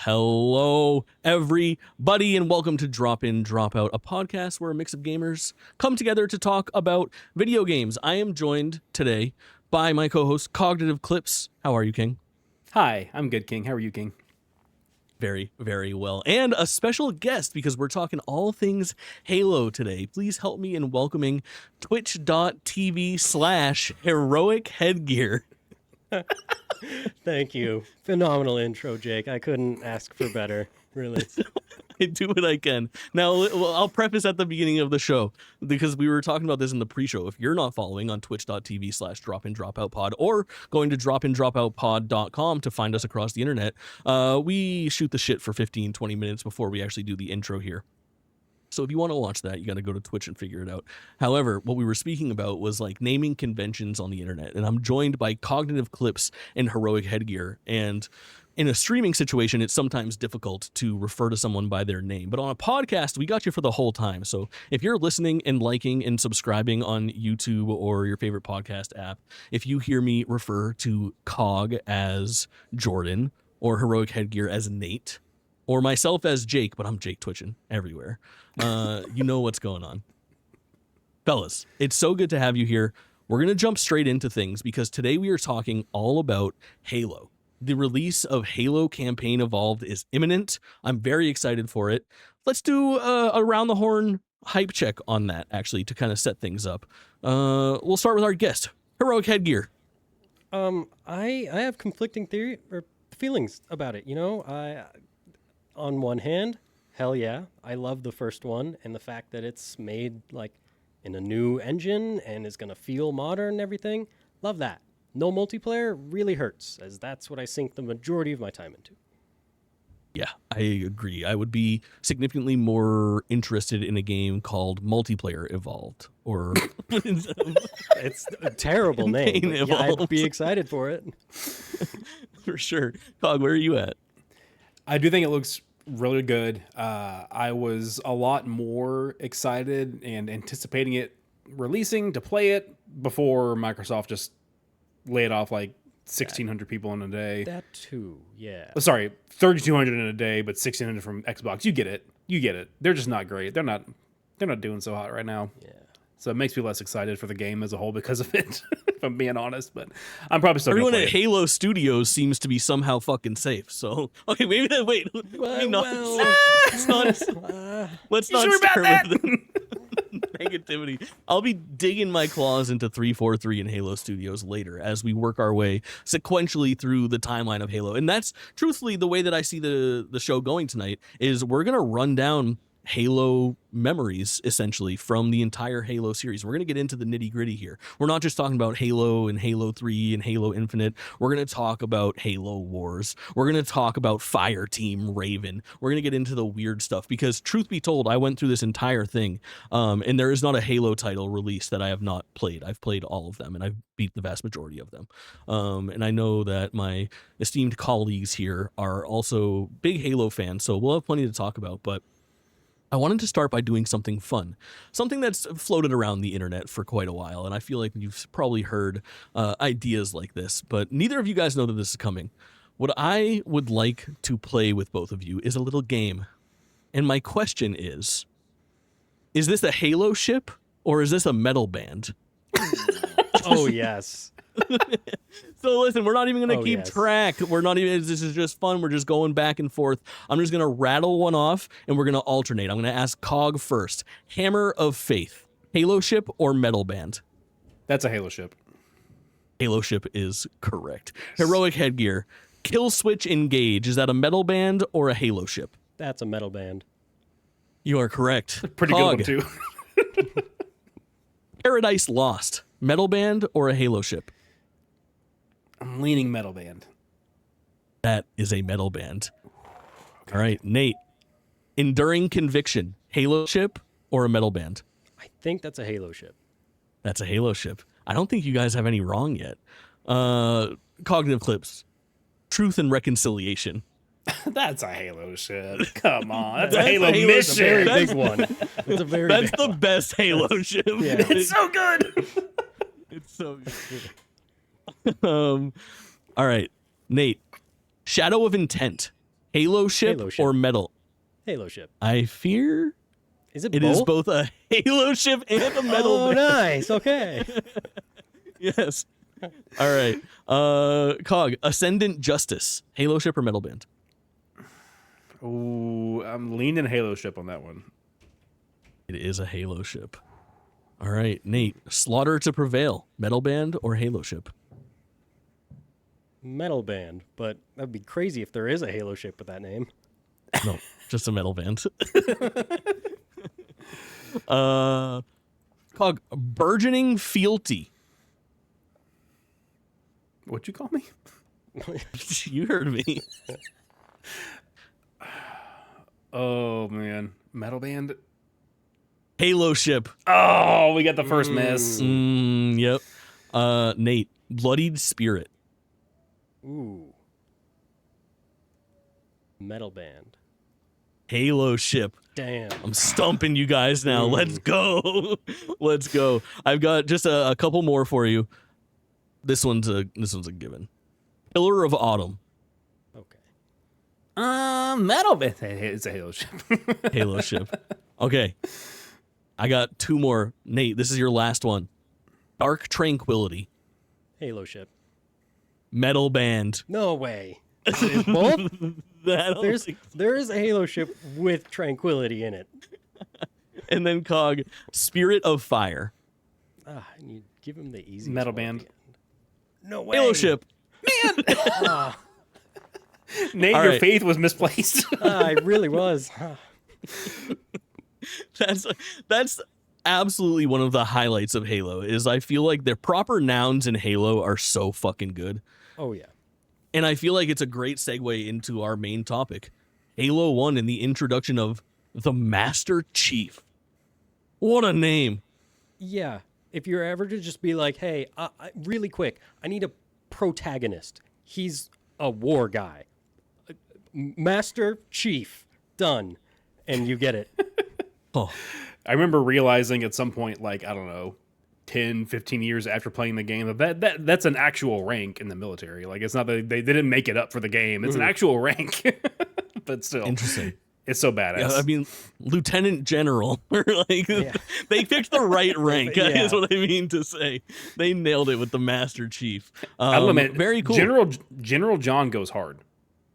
Hello, everybody, and welcome to Drop In, Drop Out, a podcast where a mix of gamers come together to talk about video games. I am joined today by my co-host, Cognitive Clips. How are you, King? Hi, I'm good, King. How are you, King? Very, very well. And a special guest, because we're talking all things Halo today. Please help me in welcoming twitch.tv/Heroic Headgear. Thank you. Phenomenal intro, Jake. I couldn't ask for better, really. I do what I can. Now, I'll preface at the beginning of the show, because we were talking about this in the pre-show. If you're not following on twitch.tv/dropindropoutpod or going to dropindropoutpod.com to find us across the internet, we shoot the shit for 15-20 minutes before we actually do the intro here. So if you want to watch that, you got to go to Twitch and figure it out. However, what we were speaking about was like naming conventions on the internet. And I'm joined by Cognitive Clips and Heroic Headgear. And in a streaming situation, it's sometimes difficult to refer to someone by their name. But on a podcast, we got you for the whole time. So if you're listening and liking and subscribing on YouTube or your favorite podcast app, if you hear me refer to Cog as Jordan or Heroic Headgear as Nate, or myself as Jake, but I'm Jake Twitchin' everywhere, you know what's going on. Fellas, it's so good to have you here. We're going to jump straight into things because today we are talking all about Halo. The release of Halo Campaign Evolved is imminent. I'm very excited for it. Let's do a round the horn hype check on that, actually, to kind of set things up. We'll start with our guest, Heroic Headgear. I have conflicting feelings about it. You know, on one hand, hell yeah, I love the first one and the fact that it's made like in a new engine and is going to feel modern and everything. Love that. No multiplayer really hurts, as that's what I sink the majority of my time into. Yeah, I agree. I would be significantly more interested in a game called Multiplayer Evolved, or It's a terrible name. But yeah, I'd be excited for it. For sure. Cog, where are you at? I do think it looks really good. I was a lot more excited and anticipating it releasing to play it before Microsoft just laid off like 1,600 people in a day. That too, yeah. Oh, sorry, 3,200 in a day, but 1,600 from Xbox. You get it. They're just not great. They're not doing so hot right now. Yeah. So it makes me less excited for the game as a whole because of it, if I'm being honest. But I'm probably still Everyone gonna at play it. Halo Studios seems to be somehow fucking safe. So, okay, maybe that. Wait, let's not Sure about start with negativity. I'll be digging my claws into 343 and Halo Studios later as we work our way sequentially through the timeline of Halo. And that's truthfully the way that I see the show going tonight. Is we're gonna run down Halo memories, essentially, from the entire Halo series. We're going to get into the nitty-gritty here. We're not just talking about Halo and Halo 3 and Halo Infinite. We're going to talk about Halo Wars. We're going to talk about Fireteam Raven. We're going to get into the weird stuff because, truth be told, I went through this entire thing, and there is not a Halo title release that I have not played. I've played all of them, and I've beat the vast majority of them. And I know that my esteemed colleagues here are also big Halo fans, so we'll have plenty to talk about, but I wanted to start by doing something fun, something that's floated around the internet for quite a while, and I feel like you've probably heard ideas like this, but neither of you guys know that this is coming. What I would like to play with both of you is a little game, and my question is this a Halo ship, or is this a metal band? Oh, yes. So listen, we're not even going to keep track. We're not even, this is just fun. We're just going back and forth. I'm just going to rattle one off and we're going to alternate. I'm going to ask Cog first. Hammer of Faith, Halo ship or metal band? That's a Halo ship. Halo ship is correct. Heroic Headgear, Kill Switch Engage. Is that a metal band or a Halo ship? That's a metal band. You are correct. Pretty Cog, good one too. Paradise Lost, metal band or a Halo ship? I'm leaning metal band. That is a metal band. All right, Nate. Enduring Conviction, Halo ship or a metal band? I think that's a Halo ship. That's a Halo ship. I don't think you guys have any wrong yet. Cognitive Clips, Truth and Reconciliation. That's a Halo ship. Come on. That's a That's Halo a Halo mission. Very big one. It's a very That's big the one. best Halo ship. Yeah. It's so good. It's so good. All right, Nate. Shadow of Intent, Halo ship, Halo ship. or metal? Halo ship. I fear Is it it both? is both a Halo ship and a metal Oh, band. nice. Okay. Yes. All right. Cog, Ascendant Justice, Halo ship or metal band? Ooh, I'm leaning Halo ship on that one. It is a Halo ship. All right, Nate, Slaughter to Prevail, metal band or Halo ship? Metal band, but that'd be crazy if there is a Halo ship with that name. No, just a metal band. Cog, Burgeoning Fealty. What'd you call me? You heard me. Oh man, metal band. Halo ship. Oh, we got the first miss. Yep. Nate, Bloodied Spirit. Ooh. Metal band. Halo ship. Damn. I'm stumping you guys now. Let's go. Let's go. I've got just a couple more for you. This one's a given. Pillar of Autumn. Okay. Metal band. It's a Halo ship. Halo ship. Okay. I got two more. Nate, this is your last one. Dark Tranquility. Halo ship. Metal band. No way. Is both? There is a Halo ship with Tranquility in it. And then Cog, Spirit of Fire. And you give him the easy Metal band. No way. Halo ship. Nate, All your right. faith was misplaced. It really was. That's absolutely one of the highlights of Halo is I feel like the proper nouns in Halo are so fucking good. Oh, yeah. And I feel like it's a great segue into our main topic. Halo 1 and the introduction of the Master Chief. What a name. Yeah. If you're ever to just be like, hey, really quick, I need a protagonist. He's a war guy. Master Chief. Done. And you get it. Oh, I remember realizing at some point, like, I don't know, 10, 15 years after playing the game, that's an actual rank in the military. Like, it's not that they didn't make it up for the game. It's an actual rank. But still. interesting. It's so badass. Yeah, I mean, Lieutenant General. Like, they picked the right rank, Yeah. is what I mean to say. They nailed it with the Master Chief. I don't know, man. Very cool. General John goes hard.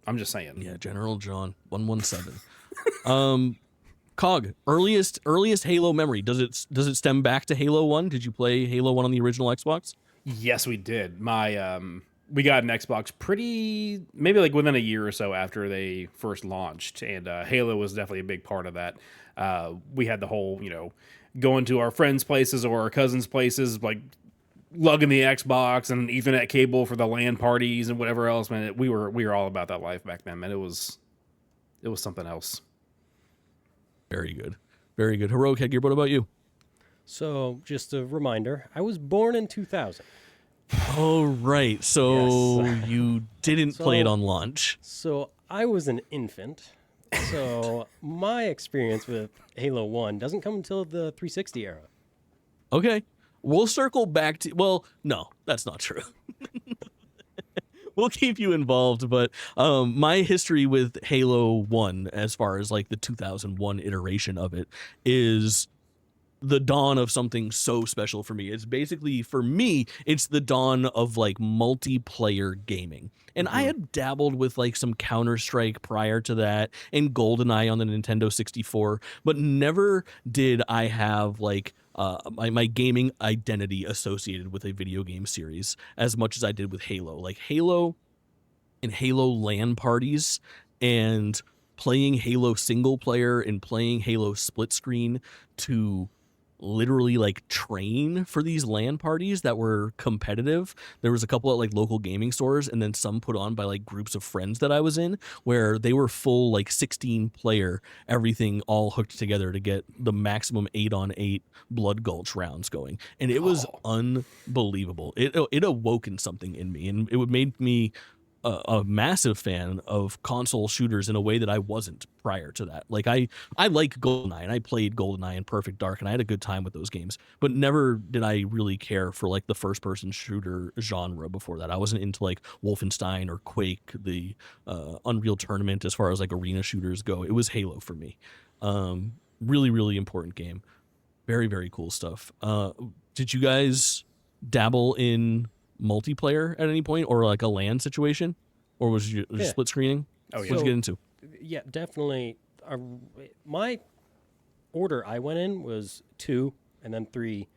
I'm just saying. Yeah, General John 117. Cog, earliest Halo memory. Does it stem back to Halo 1? Did you play Halo 1 on the original Xbox? Yes, we did. We got an Xbox maybe like within a year or so after they first launched, and Halo was definitely a big part of that. We had the whole, going to our friends' places or our cousins' places, like lugging the Xbox and an Ethernet cable for the LAN parties and whatever else. Man, we were all about that life back then. Man, it was something else. Very good. Very good. Heroic Headgear, what about you? So, just a reminder, I was born in 2000. Oh, right. So Yes. you didn't play it So- on launch. So, I was an infant. So, my experience with Halo 1 doesn't come until the 360 era. Okay. We'll circle back to... Well, no, that's not true. We'll keep you involved, but my history with Halo 1, as far as like the 2001 iteration of it, is the dawn of something so special for me. It's basically, for me, it's the dawn of like multiplayer gaming. And I had dabbled with like some Counter-Strike prior to that and GoldenEye on the Nintendo 64, but never did I have like my gaming identity associated with a video game series as much as I did with Halo. Like Halo and Halo LAN parties and playing Halo single player and playing Halo split screen to literally like train for these LAN parties that were competitive. There was a couple at like local gaming stores and then some put on by like groups of friends that I was in where they were full like 16 player, everything all hooked together to get the maximum 8-on-8 Blood Gulch rounds going. And it was unbelievable. It awoken something in me, and it would make me a massive fan of console shooters in a way that I wasn't prior to that. Like I like GoldenEye, and I played GoldenEye and Perfect Dark, and I had a good time with those games, but never did I really care for like the first person shooter genre before that. I wasn't into like Wolfenstein or Quake, the Unreal Tournament as far as like arena shooters go. It was Halo for me. Really, really important game. Very, very cool stuff. Did you guys dabble in multiplayer at any point, or like a LAN situation, or was you Yeah. split screening? Oh, yeah. What'd you get into? Yeah, definitely. My order I went in was 2, and then 3,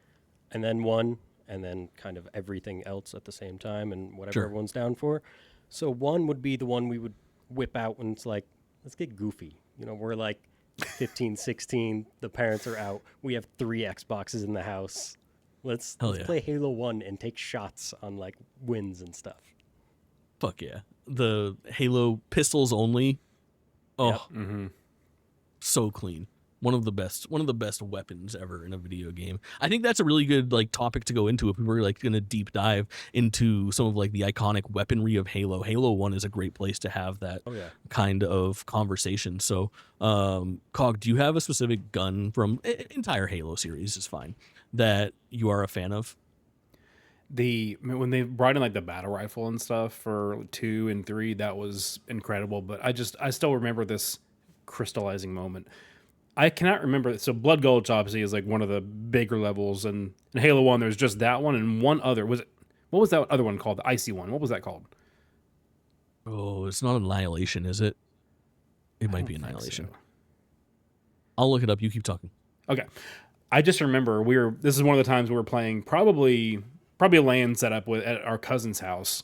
and then 1, and then kind of everything else at the same time, and whatever Sure. everyone's down for. So 1 would be the one we would whip out when it's like, let's get goofy. You know, we're like 15, 16, the parents are out. We have 3 Xboxes in the house. Let's Hell yeah. play Halo 1 and take shots on like wins and stuff. Fuck yeah. The Halo pistols only. Oh, Yep. Mm-hmm. so clean. One of the best weapons ever in a video game. I think that's a really good like topic to go into if we were like going to deep dive into some of like the iconic weaponry of Halo. Halo 1 is a great place to have that Oh yeah. kind of conversation. So, Cog, do you have a specific gun from entire Halo series is fine that you are a fan of? When they brought in like the battle rifle and stuff for 2 and 3, that was incredible. But I still remember this crystallizing moment. I cannot remember. So Blood Gulch obviously is like one of the bigger levels, and in Halo 1 there's just that one and one other. What was that other one called? The icy one. What was that called? Oh, it's not Annihilation, is it? It might be don't think Annihilation. so. I'll look it up. You keep talking. Okay. I just remember this is one of the times we were playing probably a LAN setup at our cousin's house.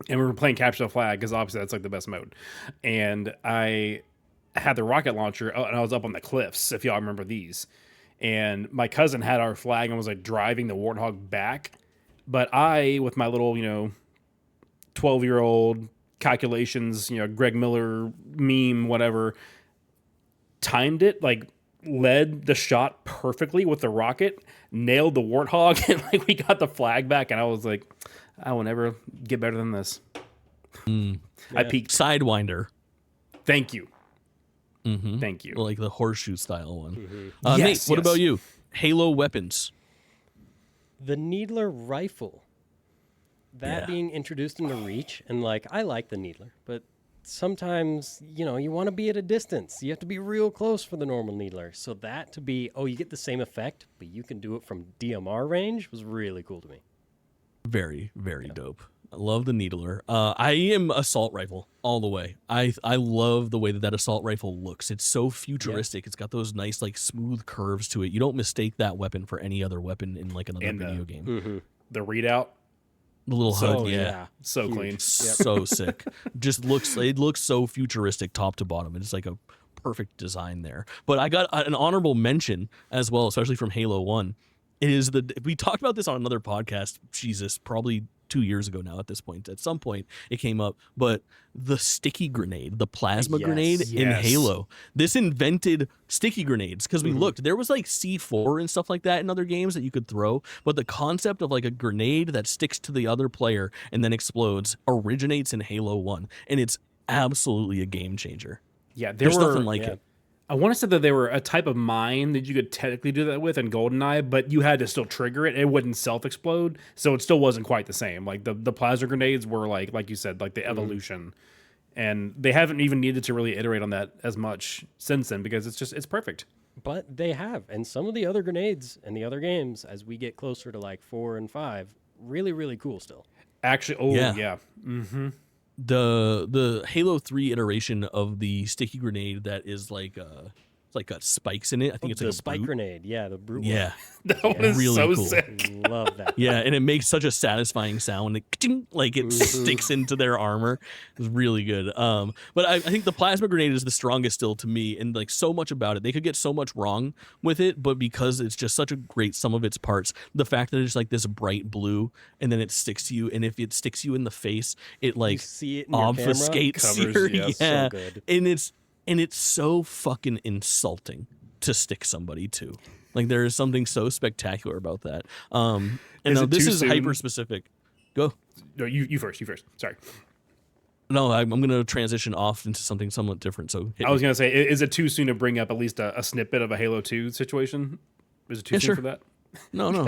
And we were playing Capture the Flag because obviously that's like the best mode. And I had the rocket launcher and I was up on the cliffs, if y'all remember these. And my cousin had our flag and was like driving the Warthog back. But I, with my little, 12-year-old calculations, Greg Miller meme, whatever, timed it, like led the shot perfectly with the rocket, nailed the Warthog, and like we got the flag back. And I was like, I will never get better than this. I peaked. Sidewinder. Thank you. Mm-hmm. Thank you. Like the horseshoe style one. Yes, Nate, what yes. about you? Halo weapons. The Needler rifle. That Yeah. being introduced into Reach, and like I like the Needler, but sometimes you want to be at a distance. You have to be real close for the normal Needler. So that to be you get the same effect, but you can do it from DMR range was really cool to me. Very, very dope. I love the Needler. I am assault rifle all the way. I love the way that assault rifle looks. It's so futuristic. It's got those nice like smooth curves to it. You don't mistake that weapon for any other weapon in like another And, video game. The readout, The little so- HUD, yeah. so Huge. clean. So sick. It looks so futuristic top to bottom. It's like a perfect design there. But I got an honorable mention as well, especially from Halo 1. It is we talked about this on another podcast, Jesus, probably 2 years ago now at this point. At some point it came up, but the sticky grenade, the plasma Yes. grenade in Yes. Halo. This invented sticky grenades because we looked. There was like C4 and stuff like that in other games that you could throw, but the concept of like a grenade that sticks to the other player and then explodes originates in Halo 1, and it's absolutely a game changer. Yeah, there There's were. nothing like yeah. it. I want to say that they were a type of mine that you could technically do that with in GoldenEye, but you had to still trigger it. It wouldn't self-explode, so it still wasn't quite the same. Like the plasma grenades were like you said, like the evolution, and they haven't even needed to really iterate on that as much since then because it's perfect. But they have, and some of the other grenades and the other games, as we get closer to like 4 and 5, really, really cool still. Actually, Yeah. The Halo 3 iteration of the sticky grenade that is like it's like got spikes in it. I think it's the like a spike brute. grenade, yeah, the brute. Yeah. That one is Really so cool. sick. One. Love that. Yeah, and it makes such a satisfying sound when like it sticks into their armor. It's really good. But I think the plasma grenade is the strongest still to me, and like so much about it. They could get so much wrong with it, but because it's just such a great sum of its parts, the fact that it's like this bright blue and then it sticks to you, and if it sticks you in the face, it like see it in your camera? obfuscates Covers, your yes. So yeah, good. and it's so fucking insulting to stick somebody to. Like there is something so spectacular about that. And Is now it this too is soon? hyper specific. Go. No, you first. Sorry. No, I'm going to transition off into something somewhat different. So I was gonna say, is it too soon to bring up at least a snippet of a Halo 2 situation? Is it too soon sure. for that? No.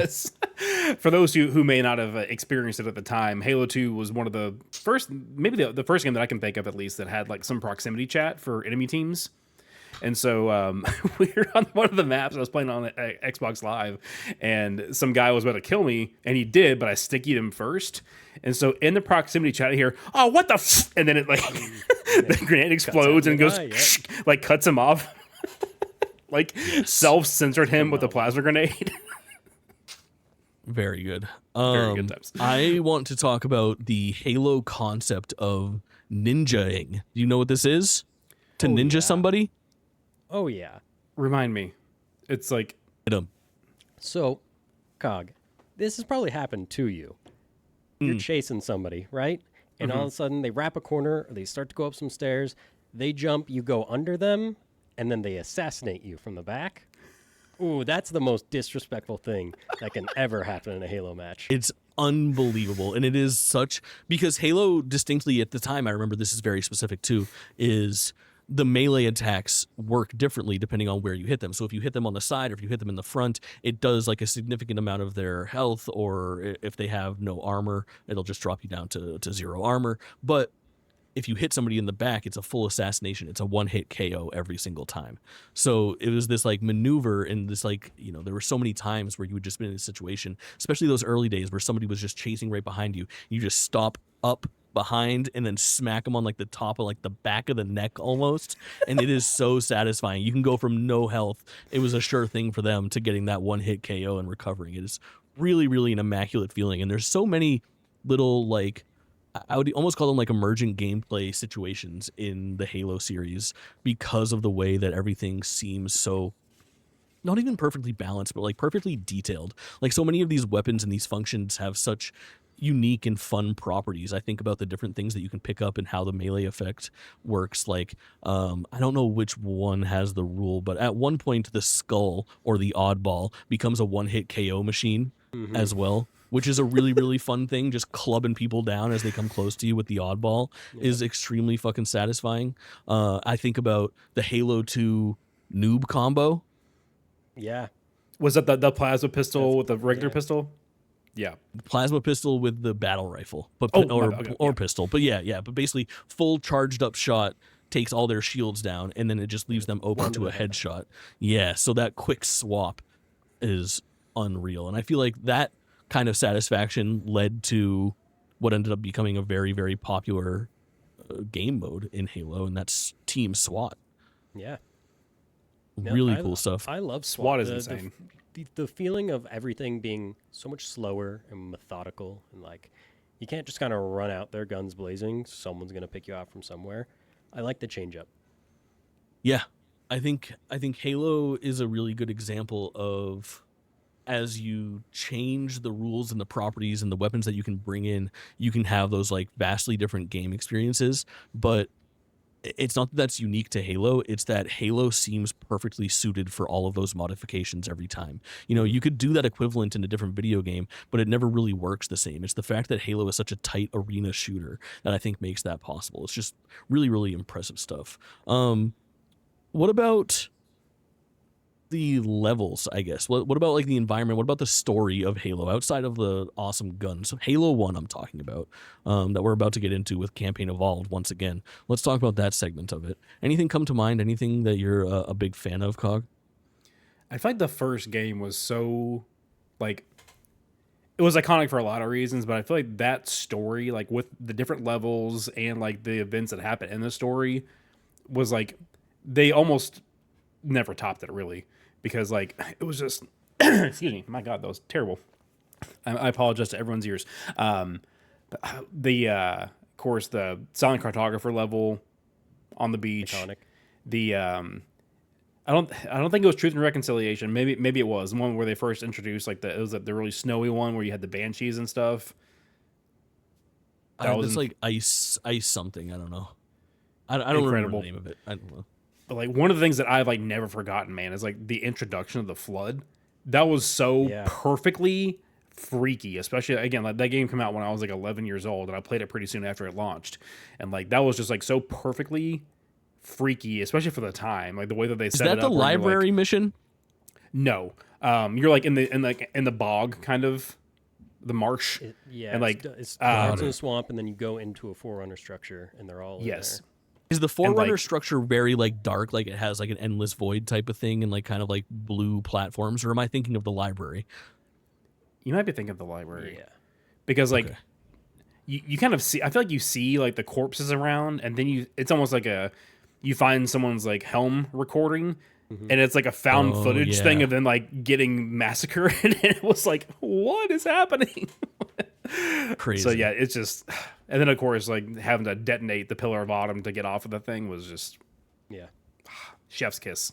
For those who may not have experienced it at the time, Halo 2 was one of the first, maybe the first game that I can think of at least that had like some proximity chat for enemy teams. And so we were on one of the maps. I was playing on Xbox Live, and some guy was about to kill me, and he did, but I stickied him first. And so in the proximity chat, I hear, "Oh, what the?" And then it like the grenade explodes and goes like cuts him off, like self-censored him with a plasma grenade. Very good. Very good times. I want to talk about the Halo concept of ninjaing. Do you know what this is? To ninja somebody? Oh, yeah. Remind me. It's like... Hit 'em. So, Cog, this has probably happened to you. You're chasing somebody, right? And all of a sudden, they wrap a corner, or they start to go up some stairs, they jump, you go under them, and then they assassinate you from the back. Ooh, that's the most disrespectful thing that can ever happen in a Halo match. It's unbelievable. And it is such... Because Halo distinctly at the time, I remember this is very specific too, is... the melee attacks work differently depending on where you hit them. So if you hit them on the side or if you hit them in the front, it does like a significant amount of their health, or if they have no armor, it'll just drop you down to 0 armor. But if you hit somebody in the back, it's a full assassination. It's a one-hit KO every single time. So it was this like maneuver, and this like, you know, there were so many times where you would just be in a situation, especially those early days where somebody was just chasing right behind you. You just stop up behind and then smack them on like the top of like the back of the neck almost, and it is so satisfying. You can go from no health, it was a sure thing for them, to getting that one hit KO and recovering. It is really, really an immaculate feeling. And there's so many little, like, I would almost call them like emergent gameplay situations in the Halo series because of the way that everything seems so not even perfectly balanced, but like perfectly detailed. Like so many of these weapons and these functions have such unique and fun properties. I think about the different things that you can pick up and how the melee effect works. Like, I don't know which one has the rule, but at one point the skull or the oddball becomes a one-hit KO machine as well, which is a really, really fun thing. Just clubbing people down as they come close to you with the oddball is extremely fucking satisfying. I think about the Halo 2 noob combo. Yeah. Was that the plasma pistol with the regular pistol? Yeah, plasma pistol with the battle rifle, but pistol. But yeah. But basically, full charged up shot takes all their shields down, and then it just leaves them open to a headshot. Yeah, so that quick swap is unreal, and I feel like that kind of satisfaction led to what ended up becoming a very, very popular game mode in Halo, and that's Team SWAT. Yeah. Really cool stuff. I love SWAT is insane. The feeling of everything being so much slower and methodical, and like you can't just kind of run out there guns blazing. Someone's gonna pick you out from somewhere. I like the change up. Yeah, I think Halo is a really good example of, as you change the rules and the properties and the weapons that you can bring in, you can have those like vastly different game experiences. But it's not that that's unique to Halo. It's that Halo seems perfectly suited for all of those modifications every time. You know, you could do that equivalent in a different video game, but it never really works the same. It's the fact that Halo is such a tight arena shooter that I think makes that possible. It's just really, really impressive stuff. What about the levels, I guess? What about like the environment? What about the story of Halo outside of the awesome guns? Halo 1 I'm talking about, that we're about to get into with Campaign Evolved once again. Let's talk about that segment of it. Anything come to mind? Anything that you're a big fan of, Cog? I feel like the first game was so, like, it was iconic for a lot of reasons, but I feel like that story, like with the different levels and like the events that happen in the story, was like, they almost never topped it really. Because, like, it was just... excuse me. My God, that was terrible. I apologize to everyone's ears. Of course, the silent cartographer level on the beach. Iconic. The... I don't think it was Truth and Reconciliation. Maybe it was. The one where they first introduced, like, it was the really snowy one where you had the banshees and stuff. It's like ice something. I don't know. I don't remember the name of it. I don't know. But like one of the things that I've like never forgotten, man, is like the introduction of the flood. That was so perfectly freaky, especially again, like that game came out when I was like 11 years old, and I played it pretty soon after it launched, and like that was just like so perfectly freaky, especially for the time, like the way that they Is set that it the up. Where you're, like, library mission? no, you're like in the bog, kind of the marsh, Yeah, and like it starts in a swamp, and then you go into a forerunner structure, and they're all yes. in there. Is the Forerunner like- structure very like dark, like it has like an endless void type of thing and like kind of like blue platforms, or am I thinking of the library? You might be thinking of the library. Yeah. Because like Okay. you kind of see, I feel like you see like the corpses around, and then it's almost like you find someone's like helm recording, and it's like a found Oh, footage yeah. thing of them like getting massacred, and it was like, what is happening? Crazy. So yeah, it's just, and then of course like having to detonate the Pillar of Autumn to get off of the thing was just Yeah. chef's kiss.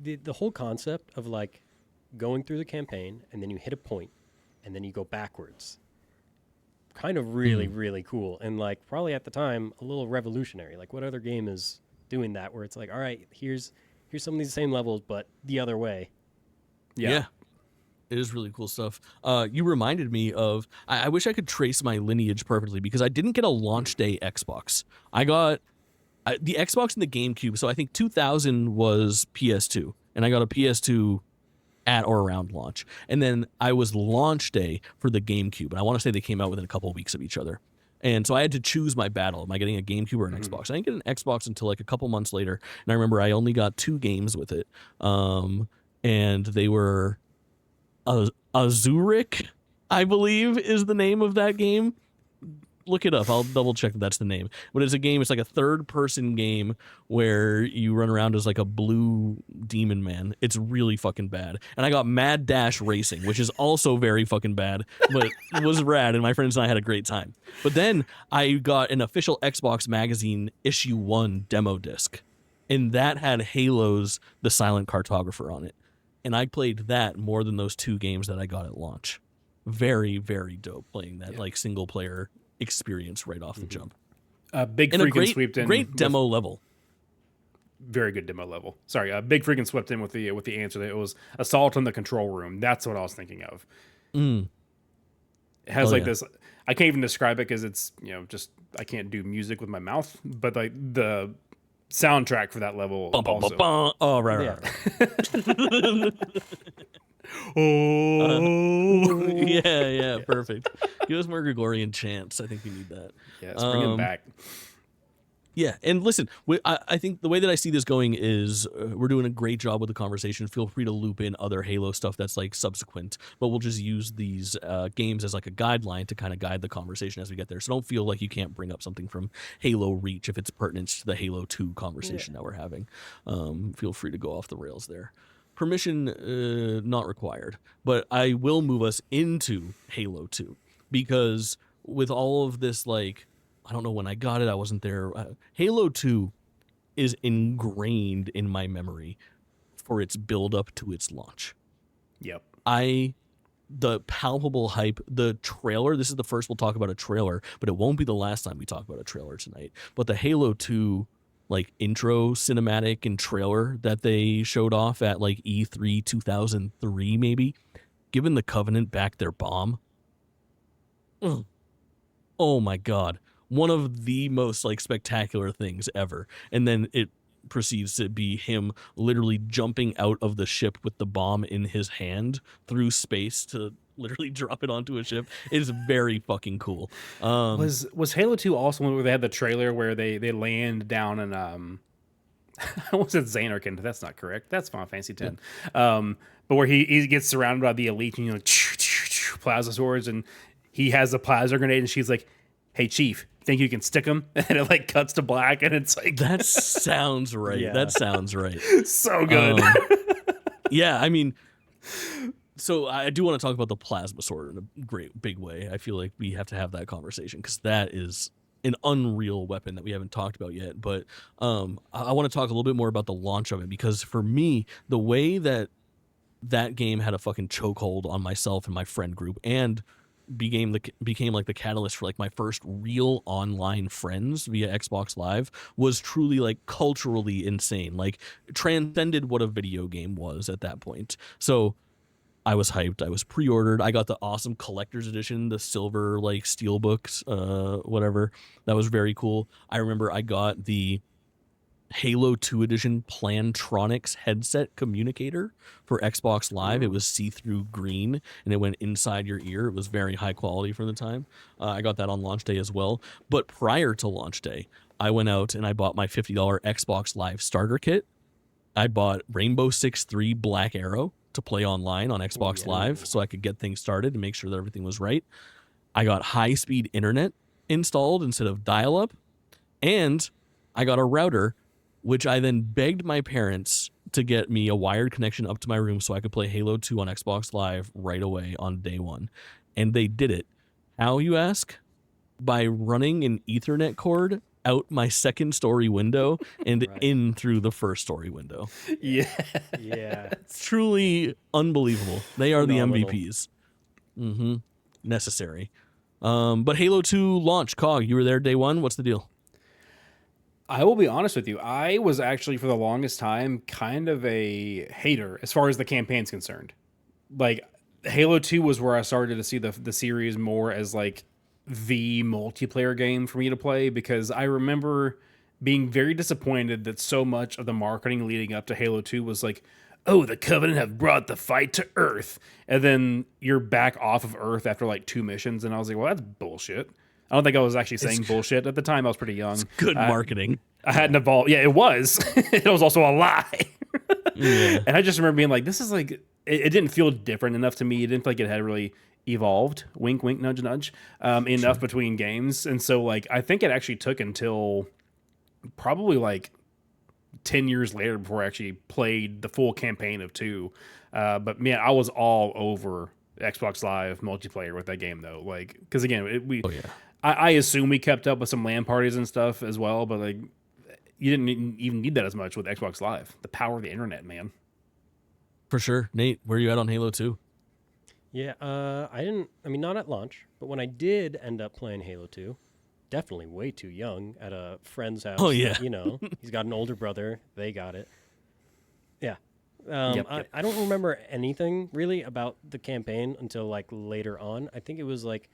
The whole concept of like going through the campaign and then you hit a point and then you go backwards, kind of really cool, and like probably at the time a little revolutionary. Like, what other game is doing that, where it's like, all right, here's some of these same levels but the other way. Yeah. It is really cool stuff. You reminded me of, I wish I could trace my lineage perfectly, because I didn't get a launch day Xbox. I got the Xbox and the GameCube. So I think 2000 was PS2, and I got a PS2 at or around launch. And then I was launch day for the GameCube. And I want to say they came out within a couple of weeks of each other. And so I had to choose my battle. Am I getting a GameCube or an Xbox? I didn't get an Xbox until like a couple months later. And I remember I only got 2 games with it. And they were Azuric, I believe, is the name of that game. Look it up. I'll double check that that's the name. But it's a game. It's like a third-person game where you run around as like a blue demon man. It's really fucking bad. And I got Mad Dash Racing, which is also very fucking bad, but it was rad, and my friends and I had a great time. But then I got an official Xbox Magazine issue 1 demo disc, and that had Halo's The Silent Cartographer on it. And I played that more than those 2 games that I got at launch. Very, very dope playing that like single player experience right off the jump. Big And freaking a swept in. great demo level. Very good demo level. Sorry, Big freaking swept in with the answer. That it was Assault on the Control Room. That's what I was thinking of. It has this. I can't even describe it because it's just I can't do music with my mouth. But like the soundtrack for that level. Also. Oh, right. Yeah, perfect. Give us more Gregorian chants. I think we need that. Yeah, let's bring him back. Yeah, and listen, I think the way that I see this going is we're doing a great job with the conversation. Feel free to loop in other Halo stuff that's like subsequent, but we'll just use these games as like a guideline to kind of guide the conversation as we get there. So don't feel like you can't bring up something from Halo Reach if it's pertinent to the Halo 2 conversation that we're having. Feel free to go off the rails there. Permission not required, but I will move us into Halo 2, because with all of this, like, I don't know when I got it, I wasn't there. Halo 2 is ingrained in my memory for its build up to its launch. Yep. The palpable hype, the trailer, this is the first we'll talk about a trailer, but it won't be the last time we talk about a trailer tonight. But the Halo 2 like intro cinematic and trailer that they showed off at like E3 2003 maybe, giving the Covenant back their bomb. Oh my god. One of the most like spectacular things ever. And then it proceeds to be him literally jumping out of the ship with the bomb in his hand through space to literally drop it onto a ship. It is very fucking cool. Was Halo 2 also one where they had the trailer where they land down in I almost said Xanarkand, but that's not correct. That's Final Fantasy X. But where he gets surrounded by the elite and plasma swords, and he has a plasma grenade, and she's like, "Hey Chief, think you can stick him?" And it like cuts to black, and it's like that sounds right. Yeah. That sounds right. so good. Yeah, I mean, so I do want to talk about the plasma sword in a great big way. I feel like we have to have that conversation because that is an unreal weapon that we haven't talked about yet. But I want to talk a little bit more about the launch of it, because for me, the way that game had a fucking chokehold on myself and my friend group, and became like the catalyst for like my first real online friends via Xbox Live, was truly like culturally insane, like transcended what a video game was at that point. So I was hyped. I was pre-ordered. I got the awesome collector's edition, the silver like steel books, whatever. That was very cool. I remember I got the Halo 2 edition Plantronics headset communicator for Xbox Live. It was see-through green and it went inside your ear. It was very high quality for the time. I got that on launch day as well. But prior to launch day, I went out and I bought my $50 Xbox Live starter kit. I bought Rainbow Six 3 Black Arrow to play online on Xbox Live so I could get things started and make sure that everything was right. I got high-speed internet installed instead of dial-up. And I got a router, which I then begged my parents to get me a wired connection up to my room so I could play Halo 2 on Xbox Live right away on day one. And they did it. How, you ask? By running an Ethernet cord out my second story window and in through the first story window. Yeah. Yeah. It's truly unbelievable. They are the Phenomenal. MVPs. Necessary. But Halo 2 launch, Cog, you were there day one. What's the deal? I will be honest with you. I was actually, for the longest time, kind of a hater as far as the campaign's concerned. Like, Halo 2 was where I started to see the series more as, like, the multiplayer game for me to play, because I remember being very disappointed that so much of the marketing leading up to Halo 2 was like, oh, the Covenant have brought the fight to Earth. And then you're back off of Earth after, like, 2 missions. And I was like, well, that's bullshit. I don't think I was actually saying bullshit. At the time, I was pretty young. It's good marketing. I hadn't evolved. Yeah, it was. It was also a lie. Yeah. And I just remember being like, this is like, it didn't feel different enough to me. It didn't feel like it had really evolved. Wink, wink, nudge, nudge. Enough between games. And so, like, I think it actually took until probably like 10 years later before I actually played the full campaign of 2. But man, I was all over Xbox Live multiplayer with that game, though. Like, because again, I assume we kept up with some LAN parties and stuff as well, but like, you didn't even need that as much with Xbox Live. The power of the internet, man. For sure. Nate, where are you at on Halo 2? Yeah, I mean, not at launch, but when I did end up playing Halo 2, definitely way too young at a friend's house. Oh, yeah. that, you know, he's got an older brother. They got it. Yeah. Yep. I don't remember anything really about the campaign until like later on. I think it was like,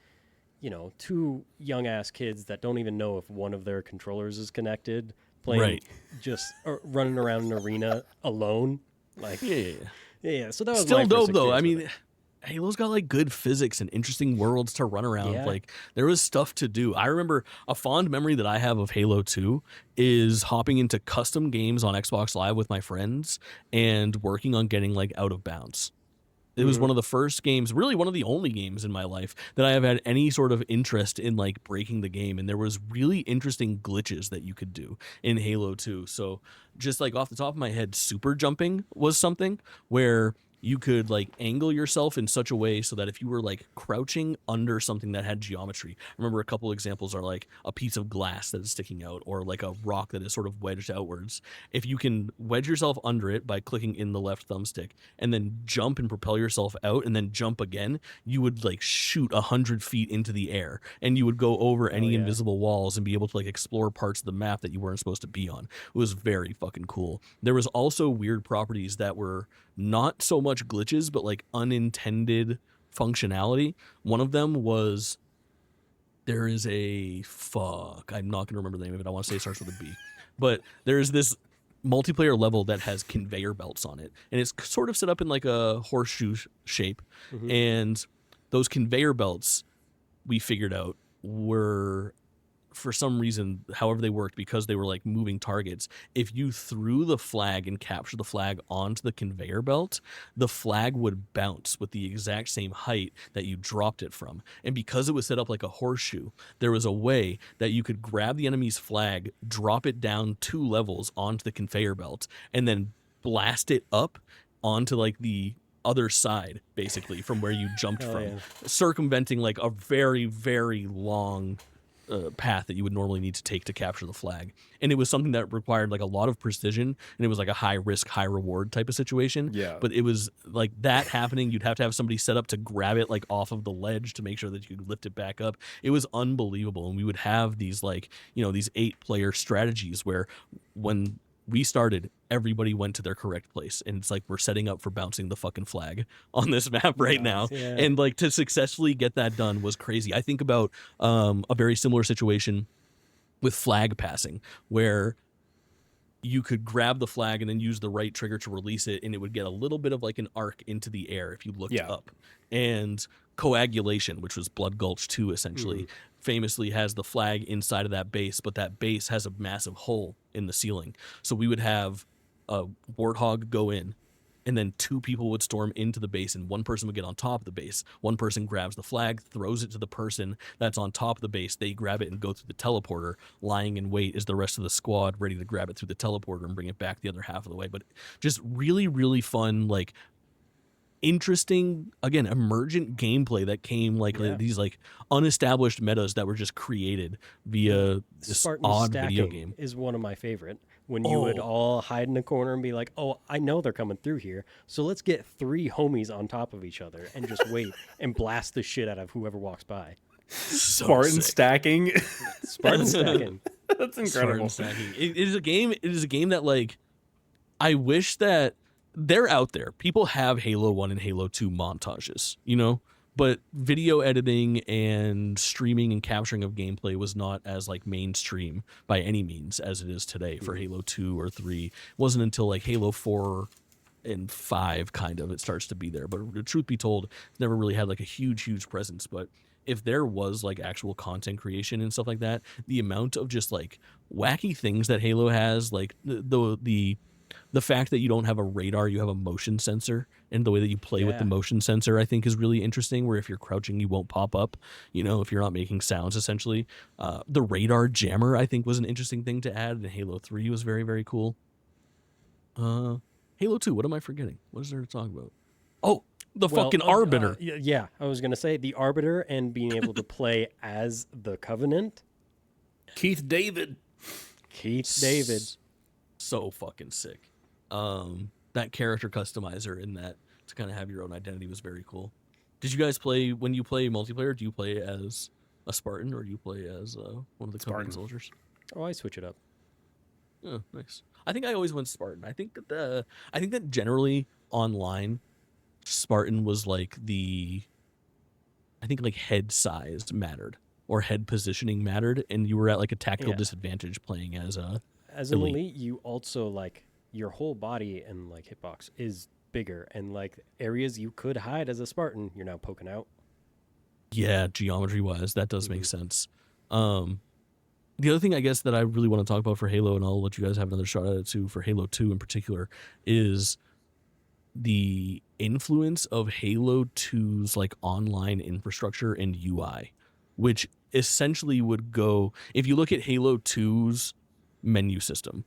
you know, 2 young ass kids that don't even know if one of their controllers is connected, playing just running around an arena alone. Like, yeah. So that was still my first dope though. I experience with mean, Halo's got like good physics and interesting worlds to run around. Yeah. Like there was stuff to do. I remember a fond memory that I have of Halo 2 is hopping into custom games on Xbox Live with my friends and working on getting like Out of Bounds. It was one of the first games, really one of the only games in my life that I have had any sort of interest in like breaking the game. And there was really interesting glitches that you could do in Halo 2. So just like off the top of my head, super jumping was something where you could like angle yourself in such a way so that if you were like crouching under something that had geometry, I remember a couple examples are like a piece of glass that is sticking out or like a rock that is sort of wedged outwards. If you can wedge yourself under it by clicking in the left thumbstick and then jump and propel yourself out and then jump again, you would like shoot 100 feet into the air and you would go over any invisible walls and be able to like explore parts of the map that you weren't supposed to be on. It was very fucking cool. There was also weird properties that were not so much glitches, but like unintended functionality. One of them was there is I'm not going to remember the name of it. I want to say it starts with a B. But there's this multiplayer level that has conveyor belts on it. And it's sort of set up in like a horseshoe shape. And those conveyor belts, we figured out, were for some reason, however they worked, because they were like moving targets, if you threw the flag and captured the flag onto the conveyor belt, the flag would bounce with the exact same height that you dropped it from. And because it was set up like a horseshoe, there was a way that you could grab the enemy's flag, drop it down 2 levels onto the conveyor belt, and then blast it up onto like the other side, basically, from where you jumped from, circumventing like a very, very long path that you would normally need to take to capture the flag. And it was something that required like a lot of precision, and it was like a high risk, high reward type of situation. Yeah. But it was like that happening. You'd have to have somebody set up to grab it like off of the ledge to make sure that you could lift it back up. It was unbelievable. And we would have these like, you know, these 8-player strategies where when we started, everybody went to their correct place, and it's like we're setting up for bouncing the fucking flag on this map right now. Yeah. And like to successfully get that done was crazy. I think about a very similar situation with flag passing, where you could grab the flag and then use the right trigger to release it, and it would get a little bit of like an arc into the air if you looked up. And coagulation, which was Blood Gulch 2 essentially, famously has the flag inside of that base, but that base has a massive hole in the ceiling. So we would have a warthog go in, and then two people would storm into the base, and one person would get on top of the base. One person grabs the flag, throws it to the person that's on top of the base. They grab it and go through the teleporter. Lying in wait is the rest of the squad, ready to grab it through the teleporter and bring it back the other half of the way. But just really, really fun, like interesting, again, emergent gameplay that came like these like unestablished metas that were just created via this Spartan odd stacking video game. is one of my favorite. When you would all hide in a corner and be like, "Oh, I know they're coming through here, so let's get 3 homies on top of each other and just wait and blast the shit out of whoever walks by." Spartan stacking. Spartan stacking. That's incredible. Spartan stacking. It is a game. It is a game that like I wish that they're out there. People have Halo 1 and Halo 2 montages, you know? But video editing and streaming and capturing of gameplay was not as like mainstream by any means as it is today for Halo 2 or 3. It wasn't until like Halo 4 and 5 kind of it starts to be there. But truth be told, it's never really had like a huge presence. But if there was like actual content creation and stuff like that, the amount of just like wacky things that Halo has, like the fact that you don't have a radar, you have a motion sensor, and the way that you play with the motion sensor, I think is really interesting, where if you're crouching, you won't pop up, you know, if you're not making sounds, essentially. The radar jammer, I think, was an interesting thing to add, and Halo 3 was very, very cool. Halo 2, what am I forgetting? What is there to talk about? Oh, the fucking Arbiter. Yeah, I was going to say the Arbiter and being able to play as the Covenant. Keith David. So fucking sick. That character customizer in that to kind of have your own identity was very cool. Did you guys play, when you play multiplayer, do you play as a Spartan or do you play as one of the Covenant soldiers? Oh, I switch it up. Oh, nice. I think I always went Spartan. I think that generally online, Spartan was like like head size mattered or head positioning mattered, and you were at like a tactical disadvantage playing as an elite. You also like your whole body and like hitbox is bigger, and like areas you could hide as a Spartan, you're now poking out. Yeah, geometry wise, that does make sense. The other thing I guess that I really want to talk about for Halo, and I'll let you guys have another shot at it too, for Halo 2 in particular, is the influence of Halo 2's like online infrastructure and UI, which essentially would go, if you look at Halo 2's menu system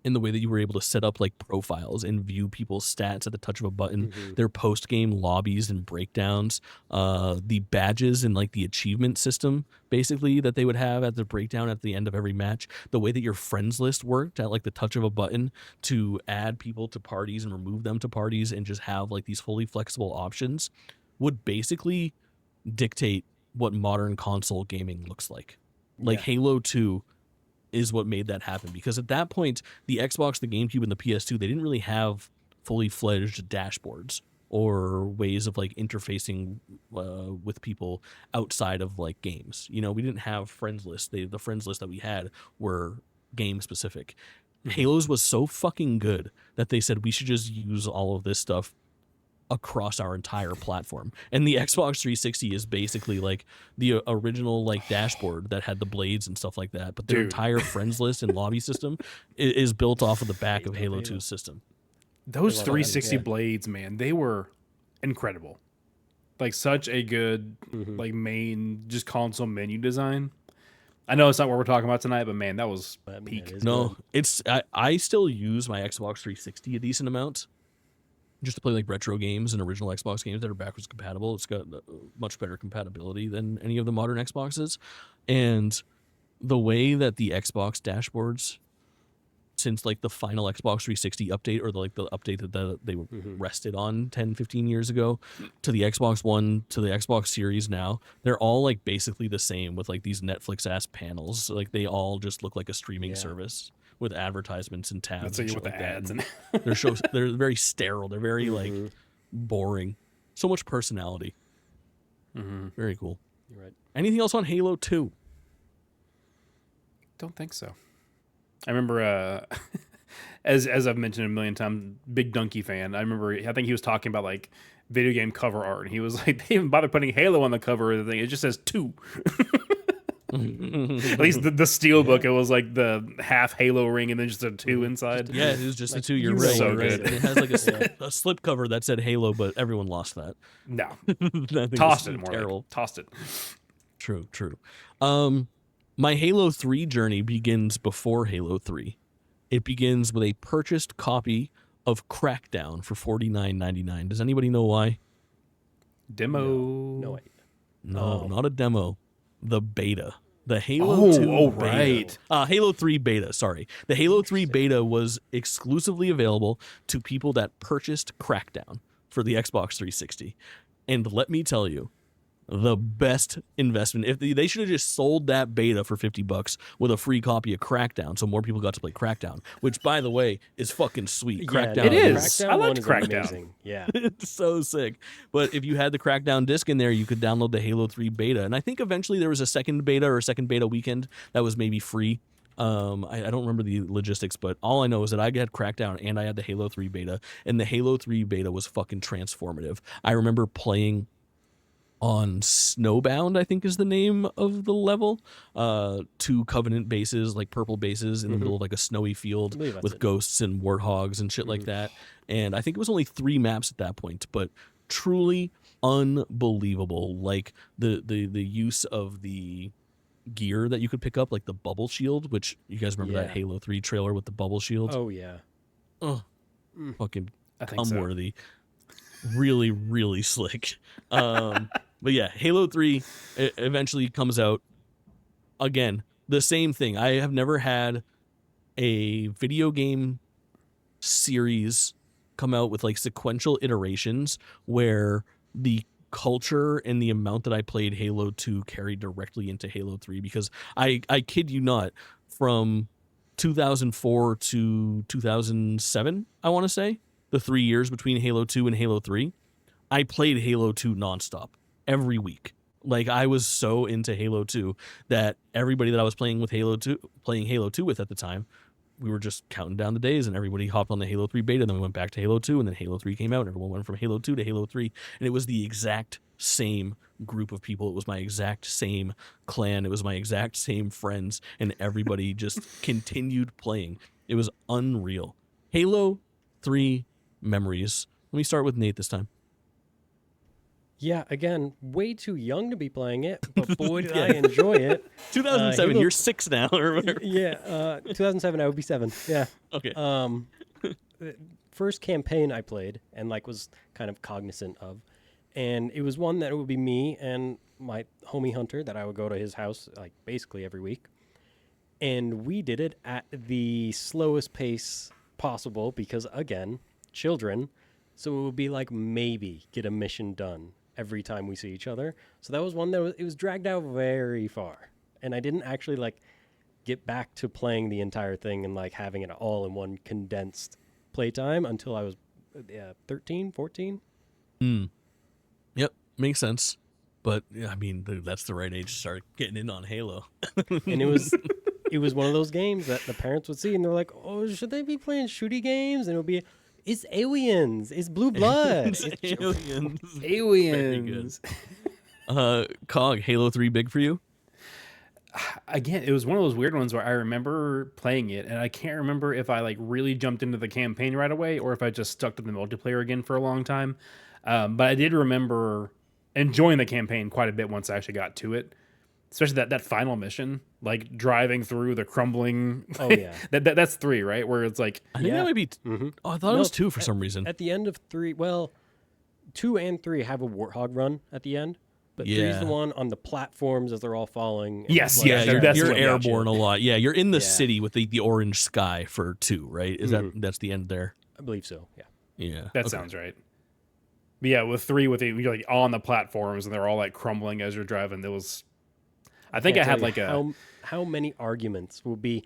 and the way that you were able to set up like profiles and view people's stats at the touch of a button, their post-game lobbies and breakdowns, the badges and like the achievement system basically that they would have at the breakdown at the end of every match, the way that your friends list worked at like the touch of a button to add people to parties and remove them to parties and just have like these fully flexible options would basically dictate what modern console gaming looks like. Like Halo 2 is what made that happen, because at that point the Xbox, the GameCube, and the PS2, they didn't really have fully fledged dashboards or ways of like interfacing with people outside of like games. You know, we didn't have friends lists. The friends list that we had were game specific. Halo's was so fucking good that they said we should just use all of this stuff across our entire platform. And the Xbox 360 is basically like the original like dashboard that had the blades and stuff like that, but their entire friends list and lobby system is built off of the back of Halo 2's system. Those 360 blades, man, they were incredible. Like such a good like main just console menu design. I know it's not what we're talking about tonight, but man, that was peak. No, it's I still use my Xbox 360 a decent amount just to play like retro games and original Xbox games that are backwards compatible. It's got much better compatibility than any of the modern Xboxes. And the way that the Xbox dashboards, since like the final Xbox 360 update, or the update that they rested on 10, 15 years ago, to the Xbox One, to the Xbox Series now, they're all like basically the same with like these Netflix ass panels. Like they all just look like a streaming service. with advertisements and tabs. Let's and see shit with like the that. ads And and their shows, they're very sterile. They're very like boring. So much personality. Very cool. You're right. Anything else on Halo 2? don't think so. I remember, as I've mentioned a million times, big Donkey fan. I think he was talking about like video game cover art, and he was like, they didn't even bother putting Halo on the cover of the thing. It just says 2. At least the steel book, it was like the half Halo ring and then just a 2 inside. Yeah, it was just Like, a 2. You're you right. so you're right. good. And it has like a slip cover that said Halo, but everyone lost that. No, That thing tossed was it more. terrible. Like, tossed it. True. My Halo 3 journey begins before Halo 3. It begins with a purchased copy of Crackdown for $49.99. Does anybody know why? Demo. No idea. No, not a demo. The beta. The Halo 2 beta. right. Halo 3 beta, sorry. The Halo 3 beta was exclusively available to people that purchased Crackdown for the Xbox 360. And let me tell you, the best investment. If they should have just sold that beta for $50 with a free copy of Crackdown, so more people got to play Crackdown. Which, by the way, is fucking sweet. Crackdown, It is. Crackdown I liked 1 is Crackdown. amazing. Yeah. It's so sick. But if you had the Crackdown disc in there, you could download the Halo 3 beta. And I think eventually there was a second beta weekend that was maybe free. I don't remember the logistics, but all I know is that I had Crackdown and I had the Halo 3 beta, and the Halo 3 beta was fucking transformative. I remember playing on Snowbound, I think is the name of the level, 2 Covenant bases, like purple bases in the middle of like a snowy field believe that's with it. ghosts and warthogs and shit like that. And I think it was only 3 maps at that point, but truly unbelievable. Like the use of the gear that you could pick up, like the bubble shield, which you guys remember that Yeah. Halo 3 trailer with the bubble shield? Oh yeah. Fucking I think so. worthy. Really, really slick. But yeah, Halo 3 eventually comes out. Again, the same thing. I have never had a video game series come out with like sequential iterations where the culture and the amount that I played Halo 2 carried directly into Halo 3, because I kid you not, from 2004 to 2007, I want to say, the 3 years between Halo 2 and Halo 3, I played Halo 2 nonstop every week. Like, I was so into Halo 2 that everybody that I was playing Halo 2 with at the time, we were just counting down the days, and everybody hopped on the Halo 3 beta, and then we went back to Halo 2, and then Halo 3 came out, and everyone went from Halo 2 to Halo 3, and it was the exact same group of people. It was my exact same clan. It was my exact same friends, and everybody just continued playing. It was unreal. Halo 3 memories. Let me start with Nate this time. Yeah, again, way too young to be playing it, but boy did I enjoy it. 2007, Halo- you're 6 now, or whatever. Yeah, 2007 I would be 7. Yeah. Okay. First campaign I played and like was kind of cognizant of, and it was one that it would be me and my homie Hunter that I would go to his house like basically every week, and we did it at the slowest pace possible because again, children, so it would be like maybe get a mission done every time we see each other. So that was one that it was dragged out very far, and I didn't actually like get back to playing the entire thing and like having it all in one condensed playtime until I was 13, 14. Yep, makes sense. But yeah, I mean, that's the right age to start getting in on Halo. And it was one of those games that the parents would see and they're like, oh, should they be playing shooty games? And it would be, it's aliens, it's blue blood. It's Aliens. Aliens. Cog, Halo 3 big for you? Again, it was one of those weird ones where I remember playing it, and I can't remember if I like really jumped into the campaign right away or if I just stuck to the multiplayer again for a long time. But I did remember enjoying the campaign quite a bit once I actually got to it, especially that final mission, like driving through the crumbling. Oh yeah, that's 3, right? Where it's like, I think that might be. Oh, I thought it was 2 for some reason. At the end of 3, well, 2 and 3 have a warthog run at the end, but 3 is the one on the platforms as they're all falling. and Yes, it's like- yeah, You're, that's you're what got airborne you. a lot. Yeah, you're in the Yeah. city with the orange sky for 2, right? Is that's the end there? I believe so. Yeah. Yeah, that okay. sounds right. But yeah, with 3, you're like on the platforms and they're all like crumbling as you're driving. There was, I think I Can't had tell like you a. how many arguments will be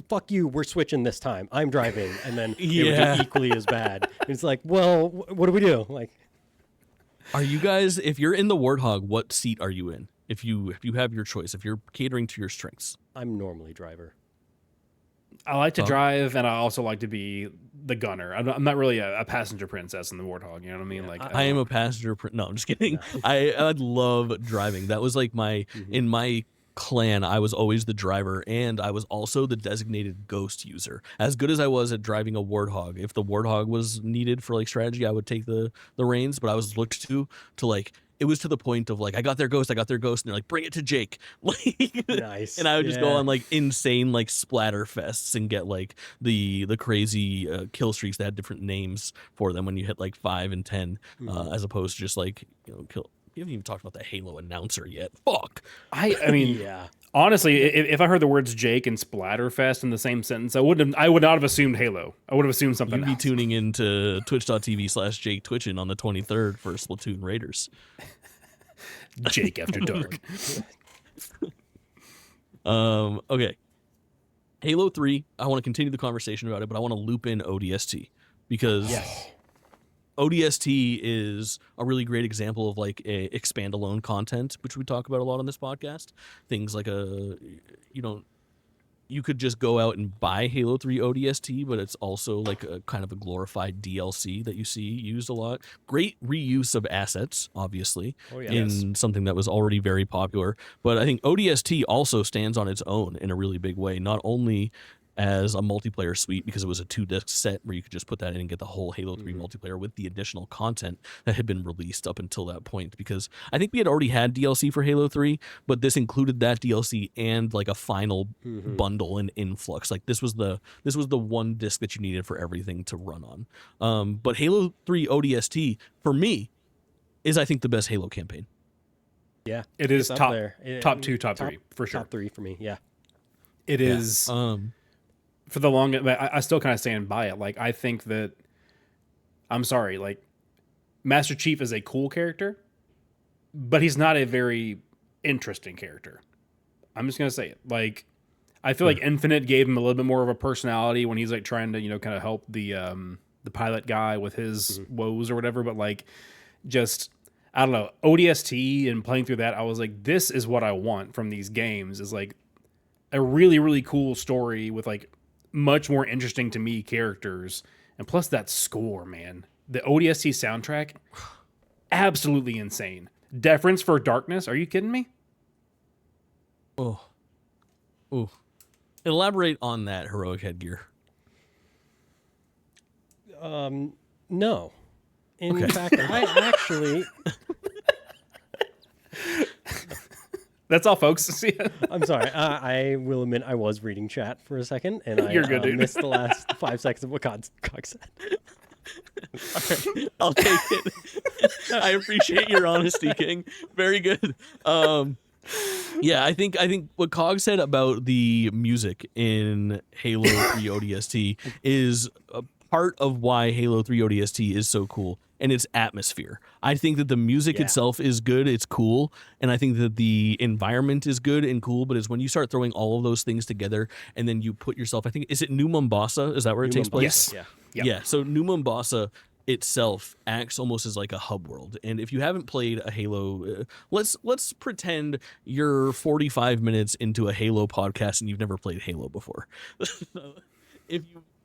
fuck you, we're switching this time. I'm driving, and then it Yeah. would be equally as bad. It's like, well, what do we do? Like, Are you guys, if you're in the Warthog, what seat are you in? If you have your choice, if you're catering to your strengths. I'm normally driver. I like to drive, and I also like to be the gunner. I'm not really a passenger princess in the Warthog. You know what I mean? Like I am a passenger. No, I'm just kidding. I love driving. That was like in my clan, I was always the driver, and I was also the designated ghost user. As good as I was at driving a Warthog, if the Warthog was needed for like strategy, I would take the reins. But I was looked to like. It was to the point of like, I got their ghost, and they're like, bring it to Jake. Like, Nice. And I would just go Yeah. on like insane like splatter fests and get like the crazy kill streaks that had different names for them when you hit like 5 and 10, as opposed to just like, kill. You haven't even talked about the Halo announcer yet. Fuck. I mean, Yeah. honestly, if I heard the words Jake and Splatterfest in the same sentence, I would not have assumed Halo. I would have assumed something You'd be else. tuning into twitch.tv/Jake Twitchin on the 23rd for Splatoon Raiders. Jake After Dark. Okay. Halo 3, I want to continue the conversation about it, but I want to loop in ODST because ODST is a really great example of like a expand alone content, which we talk about a lot on this podcast. Things like you could just go out and buy Halo 3 ODST, but it's also like a kind of a glorified DLC that you see used a lot. Great reuse of assets, obviously, in something that was already very popular. But I think ODST also stands on its own in a really big way, not only as a multiplayer suite because it was a 2-disc set where you could just put that in and get the whole Halo 3 multiplayer with the additional content that had been released up until that point, because I think we had already had DLC for Halo 3, but this included that DLC and like a final bundle and influx. Like this was the one disc that you needed for everything to run on. But Halo 3 ODST for me is, I think, the best Halo campaign. Yeah. It is It's up top there. top 2, top 3 for sure. Top 3 for me. Yeah. It is. For the long, I still kind of stand by it. Like, I think that, I'm sorry, like, Master Chief is a cool character, but he's not a very interesting character. I'm just gonna say it. Like, I feel like Infinite gave him a little bit more of a personality when he's like trying to, kind of help the pilot guy with his woes or whatever. But like, just, I don't know, ODST and playing through that, I was like, this is what I want from these games. Is like a really, really cool story with like much more interesting to me characters, and plus that score, man. The ODST soundtrack, absolutely insane. Deference for Darkness, are you kidding me? Oh. Elaborate on that, Heroic Headgear. No. In fact, I actually... That's all, folks. See ya. I'm sorry. I will admit I was reading chat for a second, and I You're good, dude. missed the last 5 seconds of what Cox said. Right, I'll take it. I appreciate your honesty, King. Very good. Yeah, I think what Cog said about the music in Halo 3 ODST is a part of why Halo 3 ODST is so cool, and its atmosphere. I think that the music itself is good, it's cool, and I think that the environment is good and cool, but it's when you start throwing all of those things together and then you put yourself, I think, is it New Mombasa? Is that where it takes place? Yes. Yeah, so New Mombasa itself acts almost as like a hub world. And if you haven't played a Halo, let's pretend you're 45 minutes into a Halo podcast and you've never played Halo before.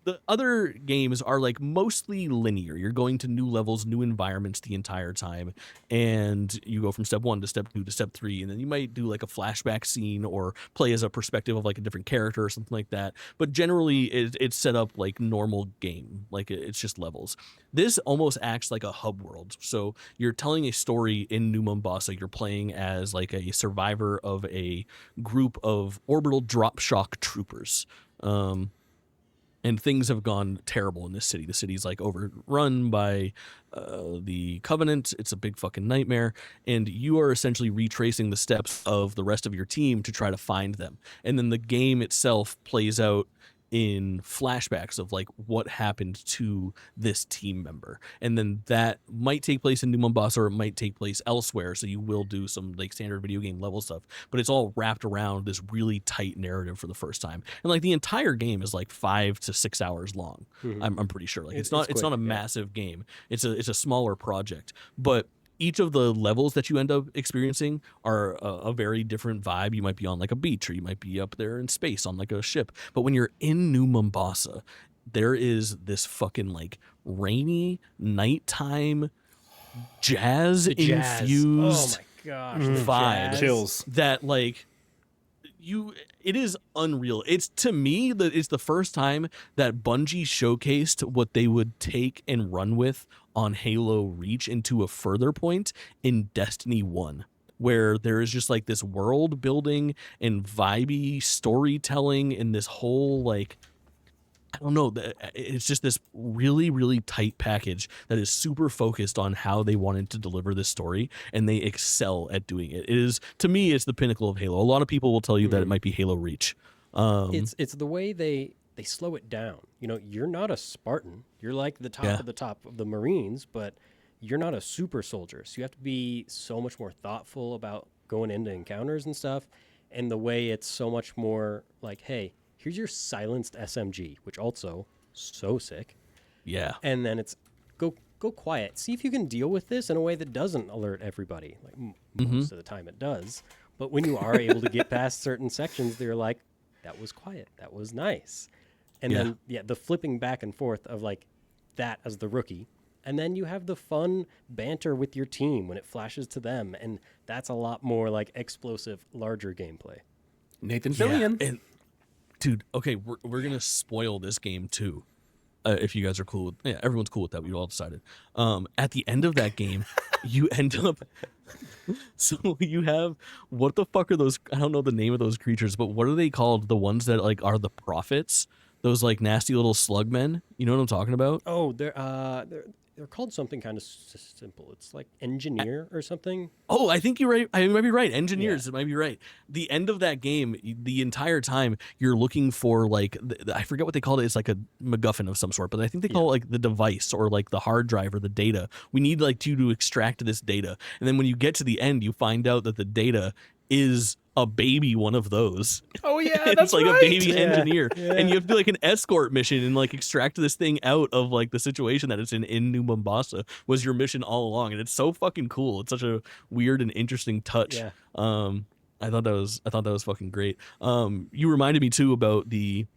The other games are like mostly linear. You're going to new levels, new environments the entire time, and you go from step 1 to step 2 to step 3, and then you might do like a flashback scene or play as a perspective of like a different character or something like that. But generally, it's set up like normal game, like it's just levels. This almost acts like a hub world. So you're telling a story in New Mombasa. You're playing as like a survivor of a group of orbital drop shock troopers. And things have gone terrible in this city. The city's like overrun by the Covenant. It's a big fucking nightmare. And you are essentially retracing the steps of the rest of your team to try to find them. And then the game itself plays out in flashbacks of like what happened to this team member, and then that might take place in New Mombasa or it might take place elsewhere, so you will do some like standard video game level stuff, but it's all wrapped around this really tight narrative for the first time. And like the entire game is like 5 to 6 hours long. I'm pretty sure, like it's not quick, a massive game, it's a smaller project, but each of the levels that you end up experiencing are a very different vibe. You might be on like a beach, or you might be up there in space on like a ship. But when you're in New Mombasa, there is this fucking like rainy nighttime jazz infused Oh my gosh, vibe jazz. Chills. that like it is unreal. It's, to me, that it's the first time that Bungie showcased what they would take and run with on Halo Reach into a further point in Destiny 1, where there is just like this world building and vibey storytelling and this whole like, I don't know, it's just this really, really tight package that is super focused on how they wanted to deliver this story, and they excel at doing it. It is, to me, it's the pinnacle of Halo. A lot of people will tell you that it might be Halo Reach. It's the way they slow it down. You know, you're not a Spartan. You're like the top of the top of the Marines, but you're not a super soldier. So you have to be so much more thoughtful about going into encounters and stuff. And the way it's so much more like, hey, here's your silenced SMG, which also so sick. Yeah. And then it's go quiet. See if you can deal with this in a way that doesn't alert everybody. Like most of the time it does. But when you are able to get past certain sections, they're like, that was quiet. That was nice. And then the flipping back and forth of like that as the rookie. And then you have the fun banter with your team when it flashes to them. And that's a lot more like explosive, larger gameplay. Nathan Fillion. And dude, okay, we're gonna spoil this game too. If you guys are cool with, everyone's cool with that. We all decided. At the end of that game, you end up. So you have, what the fuck are those? I don't know the name of those creatures, but what are they called? The ones that like are the prophets? Those like nasty little slug men. You know what I'm talking about? Oh, they're called something kind of simple. It's like engineer or something. Oh, I think you're right. I might be right. Engineers, Yeah. it might be right. The end of that game, the entire time, you're looking for like, I forget what they called it. It's like a MacGuffin of some sort, but I think they call it like the device or like the hard drive or the data. We need like you to extract this data. And then when you get to the end, you find out that the data is a baby one of those. Oh yeah, It's that's like right. a baby engineer, and you have to do like an escort mission and like extract this thing out of like the situation that it's in New Mombasa was your mission all along, and it's so fucking cool. It's such a weird and interesting touch. Yeah. I thought that was fucking great. You reminded me too about the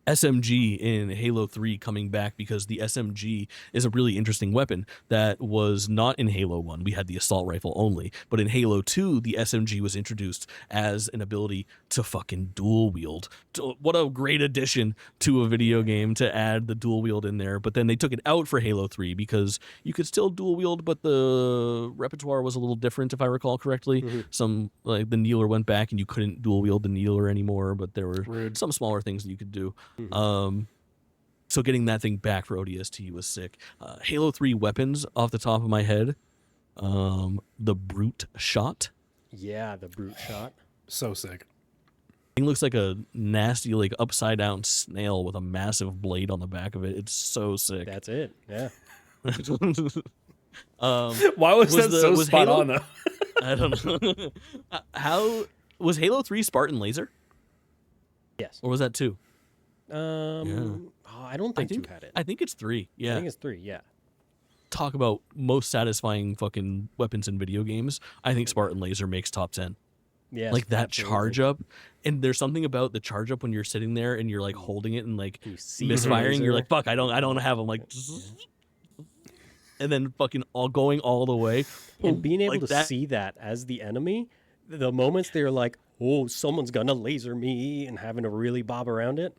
SMG in Halo 3 coming back, because the SMG is a really interesting weapon that was not in Halo 1. We had the assault rifle only, but in Halo 2 the SMG was introduced as an ability to fucking dual wield. What a great addition to a video game to add the dual wield in there. But then they took it out for Halo 3 because you could still dual wield, but the repertoire was a little different, if I recall correctly. Some like the kneeler went back and you couldn't dual wield the kneeler anymore, but there were some smaller things that you could do. So getting that thing back for ODST was sick. Halo 3 weapons off the top of my head. The brute shot. Yeah, the brute shot. So sick. It looks like a nasty, like upside down snail with a massive blade on the back of it. It's so sick. That's it. Yeah. Why was that so was spot Halo- on though? I don't know. How was Halo 3 Spartan laser, Yes. or was that 2? I don't think you had it. I think it's 3. I Yeah. think it's 3. Yeah. Talk about most satisfying fucking weapons in video games. I think Spartan laser makes top 10. Yeah. Like that charge up, and there's something about the charge up when you're sitting there and you're like holding it and like You see misfiring. You're laser. like, fuck, I don't have them. Like, and then fucking going all the way. And being able like to that- see that as the enemy, the moments they're like, oh, someone's gonna laser me, and having to really bob around it.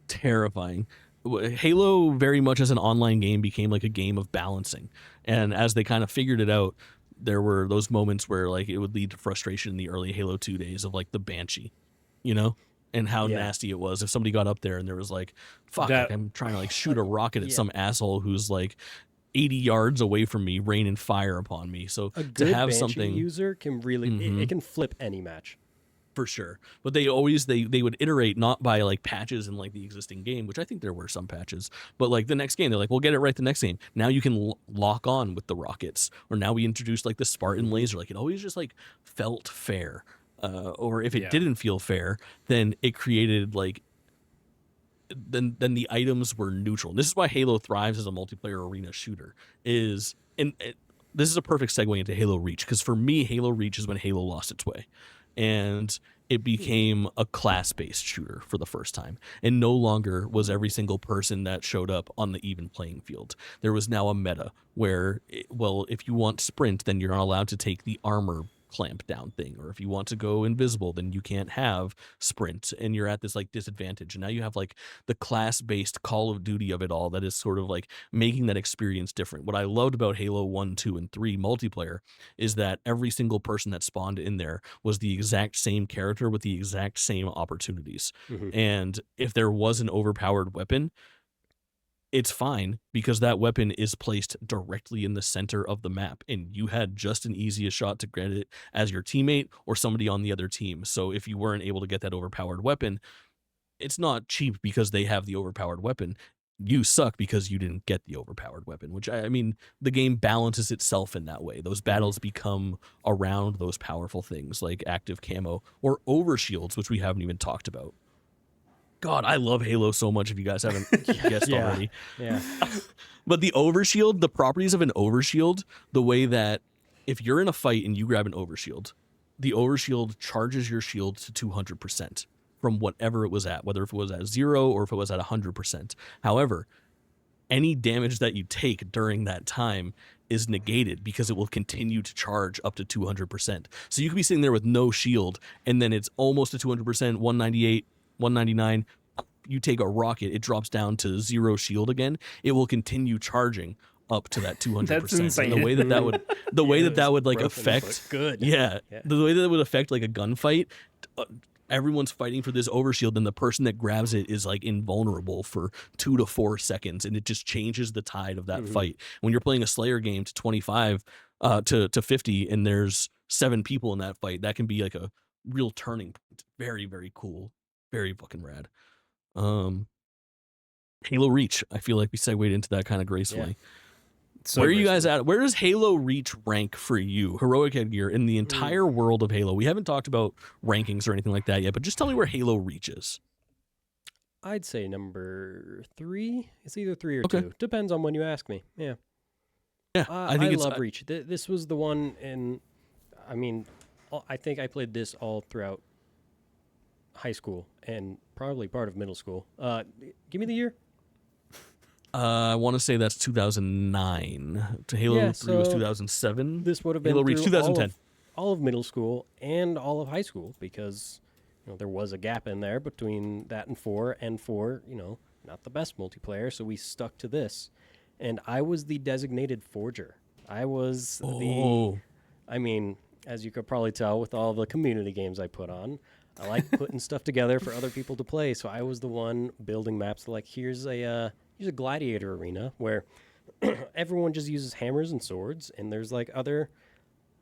Terrifying. Halo very much as an online game became like a game of balancing, and as they kind of figured it out, there were those moments where like it would lead to frustration in the early Halo 2 days of like the Banshee, you know, and how Yeah. nasty it was if somebody got up there and there was like, fuck, like, I'm trying to like shoot a rocket at some asshole who's like 80 yards away from me, raining fire upon me. So A to good have Banshee something, user can really it can flip any match. for sure. But they always they would iterate not by like patches in like the existing game, which I think there were some patches, but like the next game they're like, we'll get it right the next game. Now you can lock on with the rockets, or now we introduced like the Spartan laser. Like it always just like felt fair. Or if it didn't feel fair, then it created like then the items were neutral. And this is why Halo thrives as a multiplayer arena shooter. This is a perfect segue into Halo Reach, because for me, Halo Reach is when Halo lost its way, and it became a class-based shooter for the first time, and no longer was every single person that showed up on the even playing field. There was now a meta where, well, if you want sprint, then you're not allowed to take the armor clamp down thing, or if you want to go invisible, then you can't have sprint, and you're at this like disadvantage. And now you have like the class-based Call of Duty of it all that is sort of like making that experience different. What I loved about Halo 1, 2, and 3 multiplayer is that every single person that spawned in there was the exact same character with the exact same opportunities. And if there was an overpowered weapon, it's fine, because that weapon is placed directly in the center of the map, and you had just an easiest shot to get it as your teammate or somebody on the other team. So if you weren't able to get that overpowered weapon, it's not cheap because they have the overpowered weapon. You suck because you didn't get the overpowered weapon, which I mean, the game balances itself in that way. Those battles become around those powerful things like active camo or overshields, which we haven't even talked about. God, I love Halo so much, if you guys haven't guessed already. Yeah. But the overshield, the properties of an overshield, the way that if you're in a fight and you grab an overshield, the overshield charges your shield to 200% from whatever it was at, whether if it was at 0 or if it was at 100%. However, any damage that you take during that time is negated because it will continue to charge up to 200%. So you could be sitting there with no shield, and then it's almost to 200%, 198, 199, you take a rocket, it drops down to 0 shield again. It will continue charging up to that 200%. That's insane. And the way that would that would like affect good. Yeah, the way that it would affect like a gunfight, everyone's fighting for this overshield, and the person that grabs it is like invulnerable for 2 to 4 seconds, and it just changes the tide of that fight. When you're playing a Slayer game to 25 to 50 and there's 7 people in that fight, that can be like a real turning point. Very, very cool. Very fucking rad. Halo Reach, I feel like we segued into that kind of gracefully. So where are you guys at? Where does Halo Reach rank for you, Heroic Headgear, in the entire world of Halo? We haven't talked about rankings or anything like that yet, but just tell me where Halo reaches. I'd say number 3. It's either 3 or 2. Depends on when you ask me. Yeah. Yeah, I love Reach. This was the one, and I mean, I think I played this all throughout high school and probably part of middle school. Give me the year. I want to say that's 2009. Halo 3 was 2007. This would have been Halo Reach 2010. All of middle school and all of high school, because there was a gap in there between that and 4, and 4, not the best multiplayer, so we stuck to this. And I was the designated forger. I was I mean, as you could probably tell with all the community games I put on, I like putting stuff together for other people to play. So I was the one building maps like, here's a gladiator arena where everyone just uses hammers and swords, and there's like other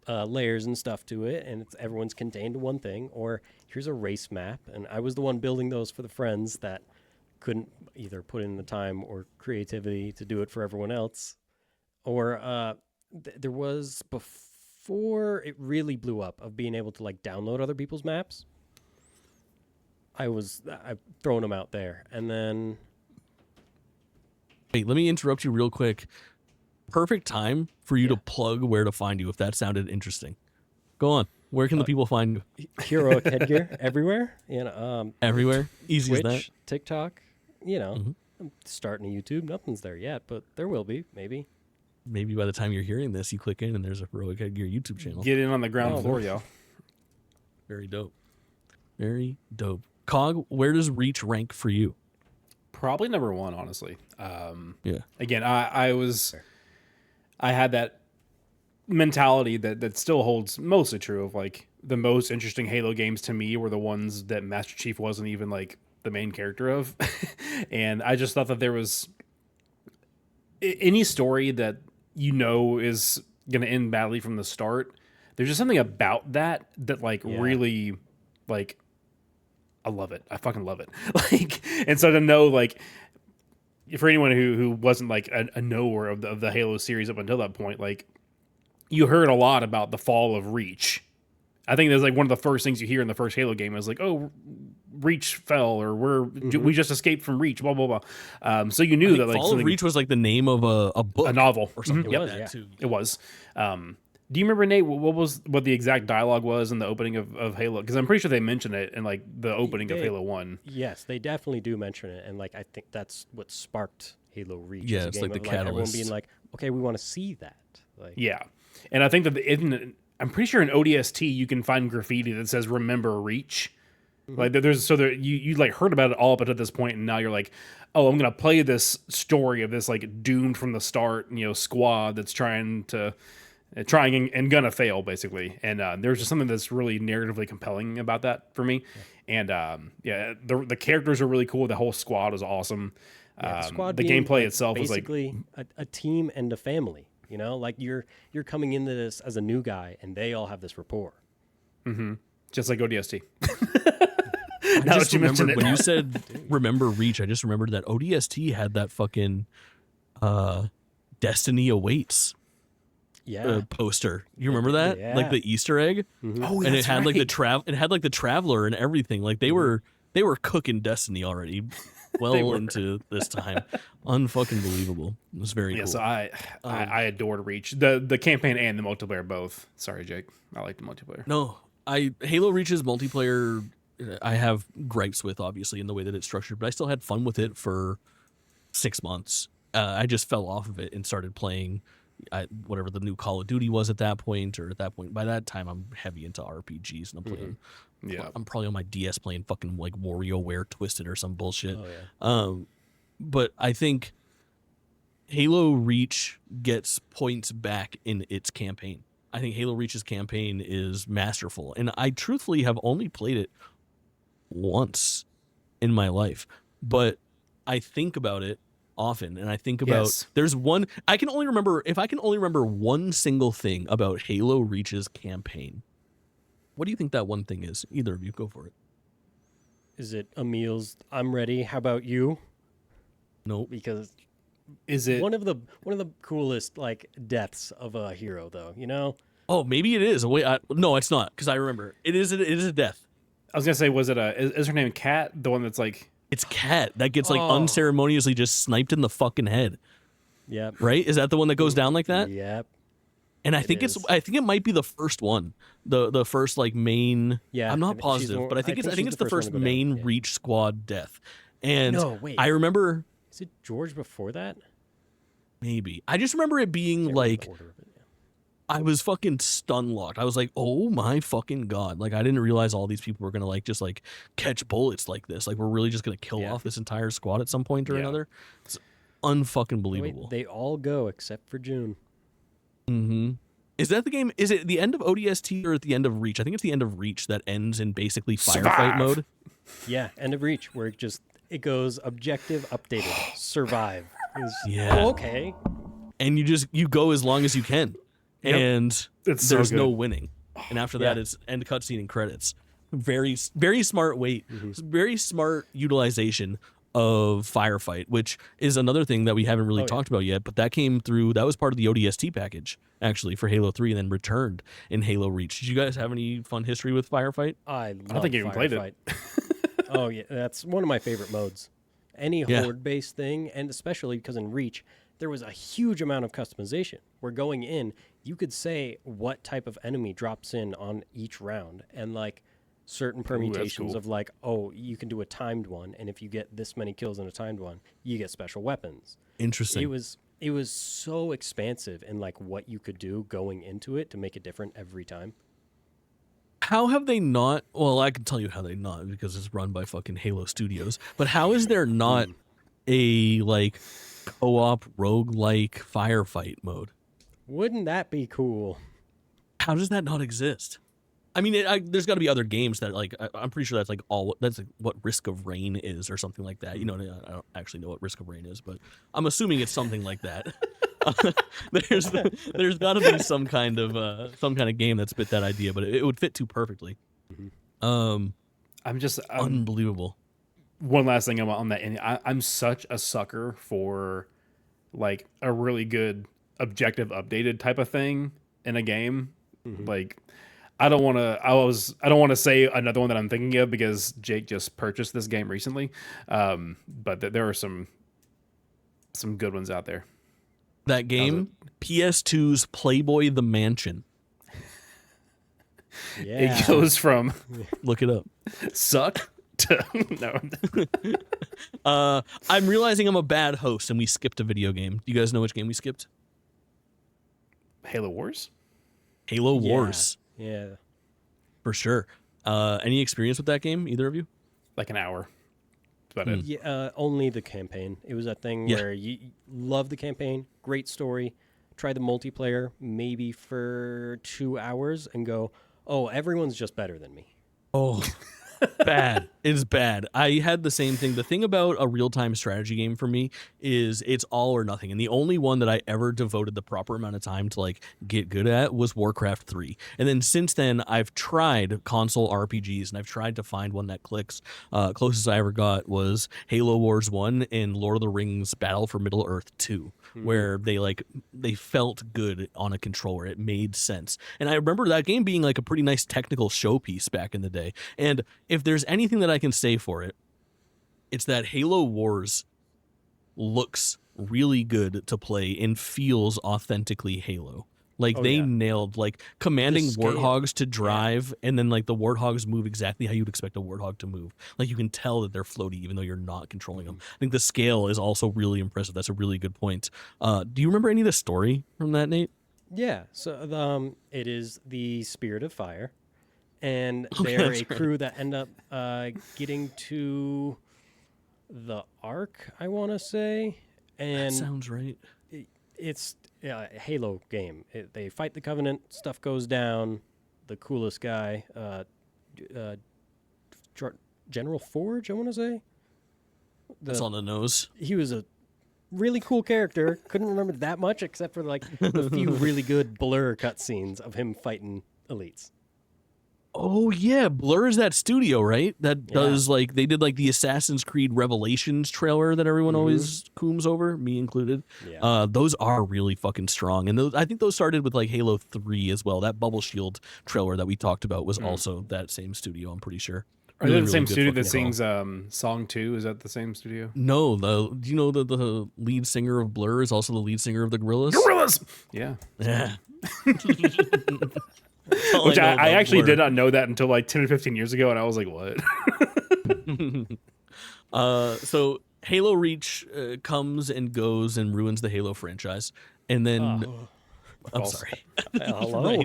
layers and stuff to it, and everyone's contained to one thing. Or here's a race map, and I was the one building those for the friends that couldn't either put in the time or creativity to do it for everyone else. Or there was, before it really blew up, of being able to like download other people's maps. I've thrown them out there. And then, hey, let me interrupt you real quick. Perfect time for you to plug where to find you, if that sounded interesting. Go on. Where can the people find you? Heroic Headgear everywhere. Everywhere. Easy Twitch, as that. TikTok. I'm starting a YouTube. Nothing's there yet, but there will be, maybe. Maybe by the time you're hearing this, you click in and there's a Heroic Headgear YouTube channel. Get in on the ground floor, y'all. Very dope. Very dope. Cog, where does Reach rank for you? Probably number 1, honestly. Again, I had that mentality that still holds mostly true of like the most interesting Halo games to me were the ones that Master Chief wasn't even like the main character of. And I just thought that there was any story that is going to end badly from the start. There's just something about that like really like, I love it. I fucking love it. Like, and so to know, like, for anyone who wasn't like a knower of the Halo series up until that point, like, you heard a lot about the fall of Reach. I think that's like one of the first things you hear in the first Halo game is like, oh, Reach fell, or we just escaped from Reach, blah blah blah. So you knew that like Fall of Reach was like the name of a book, a novel or something It like was, that yeah. too. It was. Do you remember, Nate? What the exact dialogue was in the opening of Halo? Because I'm pretty sure they mentioned it in like the opening of Halo 1. Yes, they definitely do mention it, and like I think that's what sparked Halo Reach. Yeah, as a it's game like the of, everyone catalyst. being like, okay, we want to see that. Like, Yeah, and I think that I'm pretty sure in ODST you can find graffiti that says "Remember Reach." Like you like heard about it all up until this point, and now you're like, oh, I'm gonna play this story of this like doomed from the start, squad that's trying and gonna fail basically. And there's just something that's really narratively compelling about that for me. And the characters are really cool. The whole squad is awesome. the squad The being, gameplay like, itself was like basically a team and a family. Like you're coming into this as a new guy, and they all have this rapport. just like ODST. I Now just that you mention remembered it. when you said remember Reach, I just remembered that ODST had that fucking Destiny Awaits Yeah, poster. You remember that? Yeah. Like the Easter egg? Oh, And it had like right. it had like the Traveler and everything. Like they were cooking Destiny already well into this time. Unfucking believable. It was very Yeah, cool. so I adored Reach, the campaign and the multiplayer both. Sorry, Jake, I like the multiplayer. No, Halo Reach's multiplayer I have gripes with, obviously, in the way that it's structured, but I still had fun with it for 6 months. I just fell off of it and started playing whatever the new Call of Duty was at that point, or at that point. By that time, I'm heavy into RPGs, and I'm playing. Yeah, I'm probably on my DS playing fucking like WarioWare Twisted or some bullshit. oh yeah. But I think Halo Reach gets points back in its campaign. I think Halo Reach's campaign is masterful, and I truthfully have only played it once in my life, but I think about it often, and I think about Yes. there's one I can only remember one single thing about Halo Reach's campaign. What do you think that one thing is? Either of you, go for it. Is it Emil's "I'm ready"? How about you? Nope. Because is it? one of the coolest like deaths of a hero, though. Oh, maybe it is. Wait, no, it's not, because I remember it is a death. I was gonna say, was it is her name Kat? The one that's like, It's Cat that gets like Oh. unceremoniously just sniped in the fucking head. Yep. Right? Is that the one that goes down like that? Yep. And I It think is. I think it might be the first one, the first like main. Yeah, I'm I not think she's positive, the- but I think she's it's the first one to go down, main yeah. Reach squad death. And No, wait. I remember Is it George before that? maybe I just remember it being Can't remember like the order of it, yeah. I was fucking stun locked. I was like, oh my fucking god! Like I didn't realize all these people were gonna like just like catch bullets like this. Like we're really just gonna kill Yeah. off this entire squad at some point or Yeah. another. It's unfucking Wait, believable. they all go except for June. Mm-hmm. Is that the game? Is it the end of ODST or at the end of Reach? I think it's the end of Reach that ends in basically firefight Survive. mode. Yeah, end of Reach, where it goes objective updated, survive. Yeah. Oh, okay. And you go as long as you can, Yep. and It's so there's no good. winning. And after that, Yeah. it's end cutscene and credits. Very smart very smart utilization of firefight, which is another thing that we haven't really Oh, yeah. talked about yet. But that came through. That was part of the ODST package actually for Halo 3, and then returned in Halo Reach. Did you guys have any fun history with firefight? I don't think you even played it. Oh yeah, that's one of my favorite modes. Any Yeah. horde-based thing, and especially because in Reach, there was a huge amount of customization. Where going in, you could say what type of enemy drops in on each round, and like certain permutations cool. of like, oh, you can do a timed one, and if you get this many kills in a timed one, you get special weapons. Interesting. It was so expansive in like what you could do going into it to make it different every time. How have they not? Well, I can tell you how they not, because it's run by fucking Halo Studios. But how is there not a like co-op roguelike firefight mode? Wouldn't that be cool? How does that not exist? I mean, there's got to be other games that like I'm pretty sure that's like that's like what Risk of Rain is or something like that. You know, I don't actually know what Risk of Rain is, but I'm assuming it's something like that. There's got to be some kind of game that spit that idea, but it would fit too perfectly. I'm Unbelievable. one last thing on that. And I'm such a sucker for like a really good objective updated type of thing in a game. Like I don't want to say another one that I'm thinking of because Jake just purchased this game recently. But there are some good ones out there. That game, PS2's Playboy the Mansion. Yeah. It goes from Look it up. suck to no. I'm realizing I'm a bad host and we skipped a video game. Do you guys know which game we skipped? Halo Wars. Halo Wars, Yeah. for sure. Any experience with that game, either of you? Like an hour. That's about it. Yeah, only the campaign. It was that thing Yeah. where you love the campaign, great story, try the multiplayer maybe for 2 hours and go, oh, everyone's just better than me. Oh, bad. It's bad. I had the same thing. The thing about a real-time strategy game for me is it's all or nothing. And the only one that I ever devoted the proper amount of time to like get good at was Warcraft 3. And then since then, I've tried console RPGs and I've tried to find one that clicks. Closest I ever got was Halo Wars 1 and Lord of the Rings Battle for Middle-earth 2, where they felt good on a controller. It made sense. And I remember that game being like a pretty nice technical showpiece back in the day. And if there's anything that I can say for it, it's that Halo Wars looks really good to play and feels authentically Halo. Like they nailed like commanding scale. warthogs to drive, and then like the warthogs move exactly how you'd expect a warthog to move. Like you can tell that they're floaty even though you're not controlling them. I think the scale is also really impressive. That's a really good point. Do you remember any of the story from that, Nate? Yeah. So it is the Spirit of Fire. And they're a crew that end up getting to the Ark, I want to say. And That sounds right. it's a Halo game. They fight the Covenant, stuff goes down. The coolest guy, General Forge, I want to say. That's on the nose. He was a really cool character. Couldn't remember that much except for like the few really good Blur cutscenes of him fighting elites. Oh yeah, Blur is that studio, right? That does like they did like the Assassin's Creed Revelations trailer that everyone always cooms over, me included. Yeah. Those are really fucking strong, and I think those started with like Halo 3 as well. That Bubble Shield trailer that we talked about was also that same studio. I'm pretty sure. Are they Really, the same really good studio that fucking sings Song 2? Is that the same studio? No, do you know that the lead singer of Blur is also the lead singer of the Gorillaz? Gorillas! Yeah. Yeah. Which I actually did not know that until like 10 or 15 years ago, and I was like, what? So Halo Reach comes and goes and ruins the Halo franchise. And then... I'm sorry. Hello.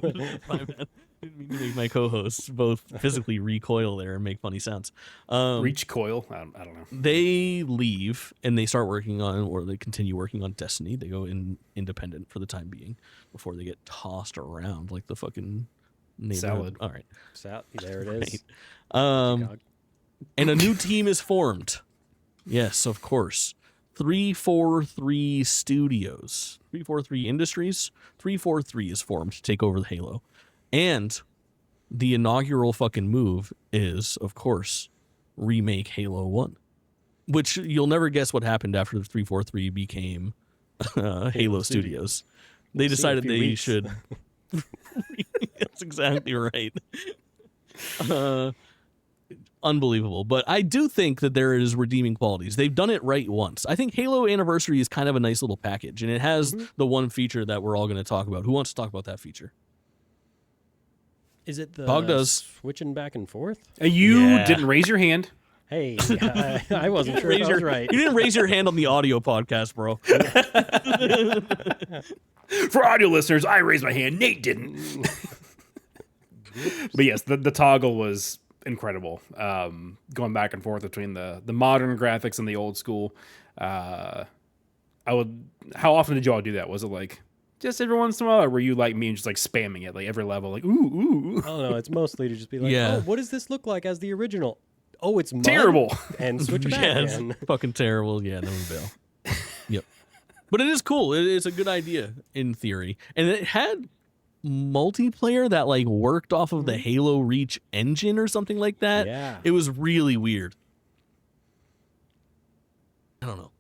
My bad. I didn't mean to make my co-hosts both physically recoil there and make funny sounds. Reach Coil? I don't know. They leave and they start working on, or they continue working on Destiny. They go independent for the time being before they get tossed around like the fucking Salad. All right. There it is. And a new team is formed. Yes, of course. 343 Studios. 343 Industries. 343 is formed to take over the Halo. And the inaugural fucking move is, of course, remake Halo 1. Which you'll never guess what happened after the 343 became Halo Studios. They decided they should... That's exactly right. Unbelievable. But I do think that there is redeeming qualities. They've done it right once. I think Halo Anniversary is kind of a nice little package, and it has the one feature that we're all going to talk about. Who wants to talk about that feature? Is it the Pog does. switching back and forth? You didn't raise your hand. Hey, I wasn't sure if I was right. You didn't raise your hand on the audio podcast, bro. For audio listeners, I raised my hand. Nate didn't. But yes, the toggle was incredible. Going back and forth between the modern graphics and the old school. How often did y'all do that? Was it like just every once in a while, or were you like me and just like spamming it like every level, like ooh? Oh no, it's mostly to just be like, Yeah. oh, what does this look like as the original? Oh, it's mud? Terrible. And switch back. Yeah, it's And fucking terrible. Yeah, no one bail. Yep. But it is cool. It's a good idea in theory. And it had multiplayer that like worked off of the Halo Reach engine or something like that. Yeah. It was really weird. I don't know.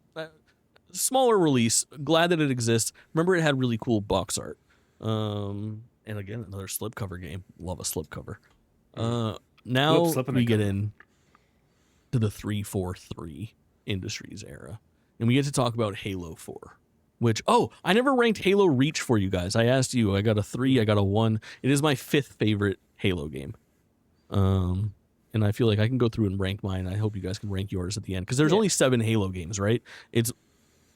Smaller release. Glad that it exists. Remember, it had really cool box art. And again, another slipcover game. Love a slipcover. Now Slipping we the get cover. in to the 343 Industries era, and we get to talk about Halo 4. Which, I never ranked Halo Reach for you guys. I asked you. I got a 3. I got a 1. It is my 5th favorite Halo game. And I feel like I can go through and rank mine. I hope you guys can rank yours at the end because there's only 7 Halo games, right? It's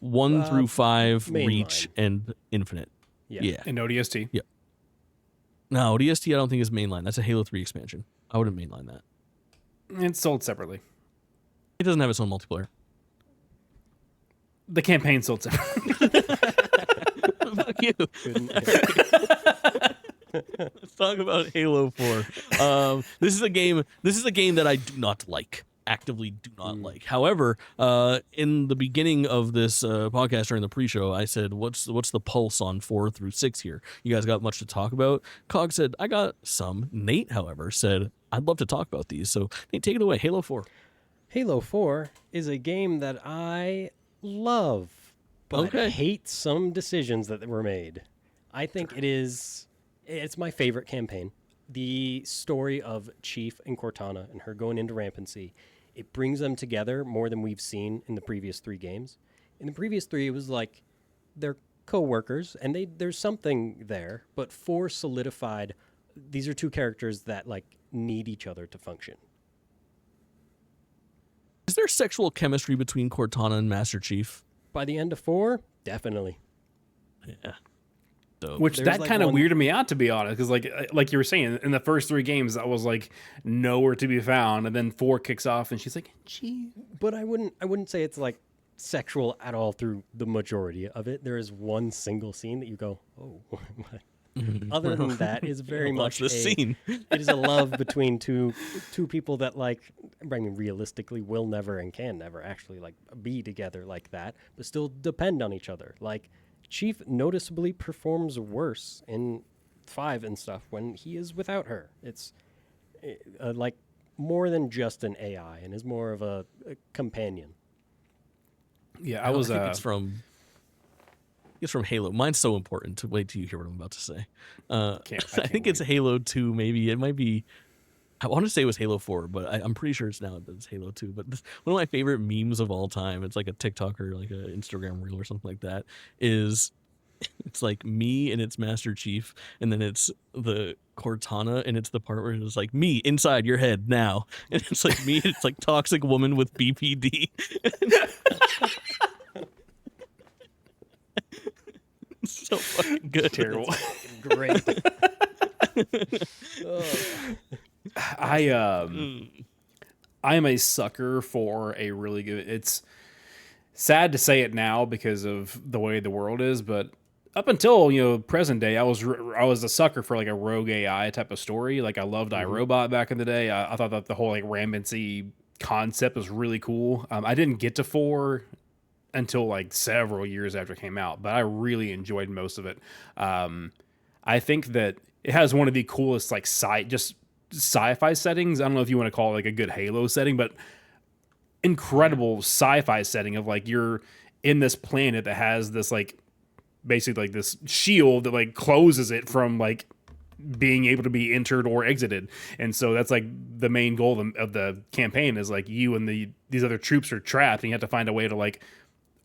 1 through 5, Reach, and Infinite. Yeah. And ODST. Yeah. No, ODST I don't think is mainline. That's a Halo 3 expansion. I wouldn't mainline that. It's sold separately. It doesn't have its own multiplayer. The campaign sold separately. Fuck you. Let's talk about Halo 4. This is a game that I do not like. Actively do not like. However, in the beginning of this podcast during the pre-show, I said, "What's the pulse on 4 through 6 here? You guys got much to talk about?" Cog said, "I got some." Nate, however, said, "I'd love to talk about these." So, Nate, take it away. Halo 4. Halo 4 is a game that I love, but hate some decisions that were made. I think it's my favorite campaign. The story of Chief and Cortana and her going into rampancy, it brings them together more than we've seen in the previous 3 games. In the previous 3, it was like they're co-workers, and there's something there, but 4 solidified these are 2 characters that like need each other to function. Is there sexual chemistry between Cortana and Master Chief? By the end of 4, definitely. Yeah. So, Which there's that like kind of one- weirded me out, to be honest, because like you were saying, in the first 3 games, that was like nowhere to be found, and then 4 kicks off, and she's like, "Gee." But I wouldn't say it's like sexual at all through the majority of it. There is one single scene that you go, "Oh." What? Other than that, it's very much the scene. It is a love between two people that like. I mean, realistically, will never and can never actually like be together like that, but still depend on each other. Like Chief noticeably performs worse in 5 and stuff when he is without her. It's like more than just an AI and is more of a companion. Yeah, I think it's from Halo. Mine's so important to wait till you hear what I'm about to say. I think it's Halo 2, maybe. It might be. I want to say it was Halo 4, but I'm pretty sure it's Halo 2. But one of my favorite memes of all time, it's like a TikTok or like an Instagram reel or something like that, is it's like me and it's Master Chief, and then it's the Cortana, and it's the part where it's like me inside your head now. And it's like me, it's like toxic woman with BPD. So fucking good. terrible. Great. I am a sucker for a really good. It's sad to say it now because of the way the world is, but up until present day, I was a sucker for like a rogue AI type of story. Like I loved iRobot back in the day. I thought that the whole like rampancy concept was really cool. I didn't get to 4 until like several years after it came out, but I really enjoyed most of it. I think that it has one of the coolest like sci-fi settings. I don't know if you want to call it like a good Halo setting, but incredible sci-fi setting of like you're in this planet that has this like basically like this shield that like closes it from like being able to be entered or exited. And so that's like the main goal of the campaign is like you and these other troops are trapped, and you have to find a way to like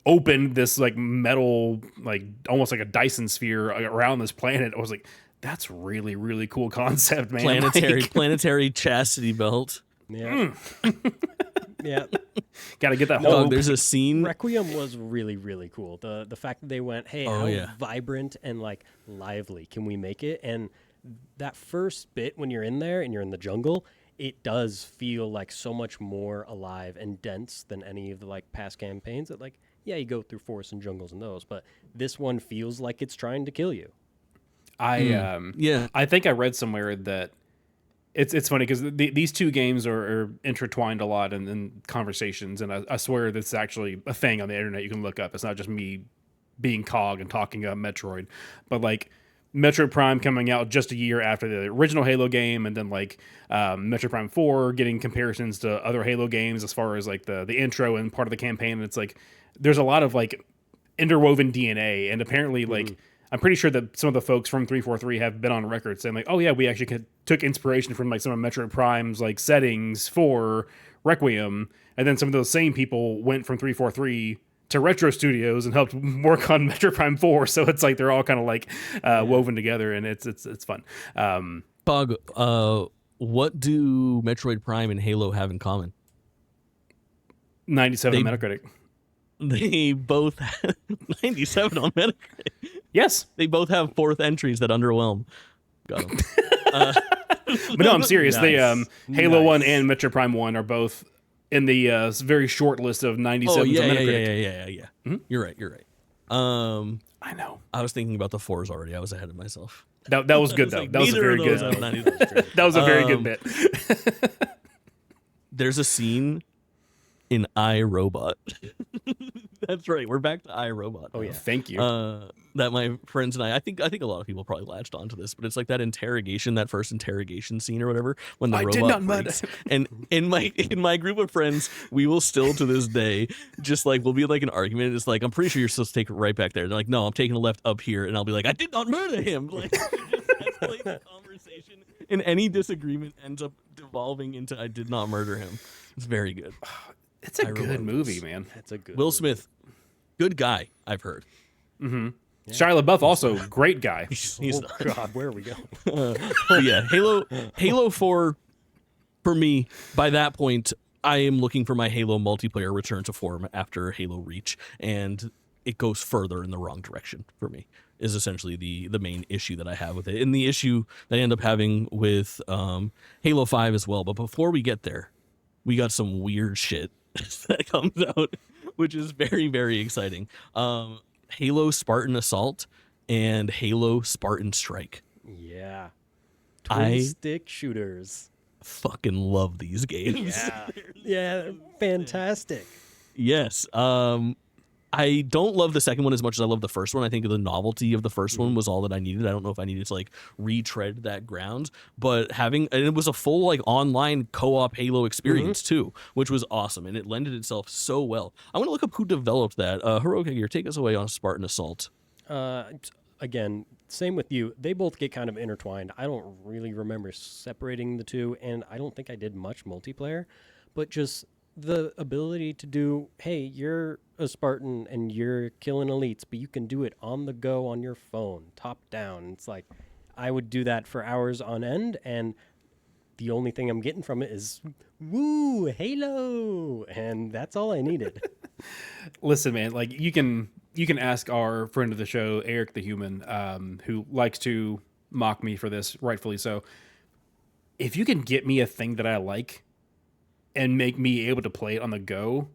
open this like metal, like almost like a Dyson sphere around this planet. I was like, that's really, really cool concept, man. Planetary chastity belt. Yeah. Yeah. Got to get that whole. There's a scene. Requiem was really, really cool. The fact that they went, hey, how vibrant and like lively can we make it? And that first bit when you're in there and you're in the jungle, it does feel like so much more alive and dense than any of the like past campaigns that like, yeah, you go through forests and jungles and those, but this one feels like it's trying to kill you. I think I read somewhere that it's funny because these 2 games are intertwined a lot in conversations, and I swear that's actually a thing on the internet you can look up. It's not just me being Cog and talking about Metroid, but like Metroid Prime coming out just a year after the original Halo game, and then like Metroid Prime 4 getting comparisons to other Halo games as far as like the intro and part of the campaign. And it's like there's a lot of like interwoven DNA, and apparently like I'm pretty sure that some of the folks from 343 have been on record saying like, oh yeah, we actually took inspiration from like some of Metroid Prime's like settings for Requiem, and then some of those same people went from 343 to Retro Studios and helped work on Metroid Prime 4. So it's like they're all kind of like woven together, and it's fun. Bug, what do Metroid Prime and Halo have in common? 97 on Metacritic. They both have 97 on Metacritic. Yes. They both have fourth entries that underwhelm. Got them. But no, I'm serious. Nice. They Halo 1 and Metroid Prime 1 are both in the very short list of 97s on Metacritic. Yeah. Mm-hmm. You're right. I know. I was thinking about the 4s already. I was ahead of myself. That was good, though. Like, that was a neither very of those good. have 97. That was a very good bit. There's a scene in iRobot. That's right. We're back to iRobot. Oh, yeah. Thank you. That my friends and I think a lot of people probably latched onto this, but it's like that first interrogation scene or whatever, when the robot breaks. And in my group of friends, we will still to this day just like we'll be like an argument. It's like, I'm pretty sure you're supposed to take it right back there. They're like, no, I'm taking the left up here, and I'll be like, I did not murder him. Like, just escalate the conversation, and any disagreement ends up devolving into I did not murder him. It's very good. It's a good movie, man. That's a good Will movie. Smith, good guy, I've heard. Mm-hmm. Yeah. Shia LaBeouf, also great guy. He's God, where are we going? But yeah, Halo 4, for me, by that point, I am looking for my Halo multiplayer return to form after Halo Reach, and it goes further in the wrong direction for me, is essentially the main issue that I have with it, and the issue that I end up having with Halo 5 as well. But before we get there, we got some weird shit that comes out, which is very, very exciting. Halo Spartan Assault and Halo Spartan Strike. Yeah. I Twin stick shooters. fucking love these games. Yeah. Yeah, fantastic. Yes. I don't love the second one as much as I love the first one. I think the novelty of the first one was all that I needed. I don't know if I needed to like retread that ground, but and it was a full like online co-op Halo experience too, which was awesome, and it lended itself so well. I want to look up who developed that. Heroic Headgear, take us away on Spartan Assault. Again, same with you. They both get kind of intertwined. I don't really remember separating the two, and I don't think I did much multiplayer, but just the ability to do, hey, you're a Spartan and you're killing elites, but you can do it on the go on your phone, top down. It's like, I would do that for hours on end, and the only thing I'm getting from it is, woo, Halo, and that's all I needed. Listen, man, like you can ask our friend of the show, Eric the Human, who likes to mock me for this, rightfully so. If you can get me a thing that I like and make me able to play it on the go,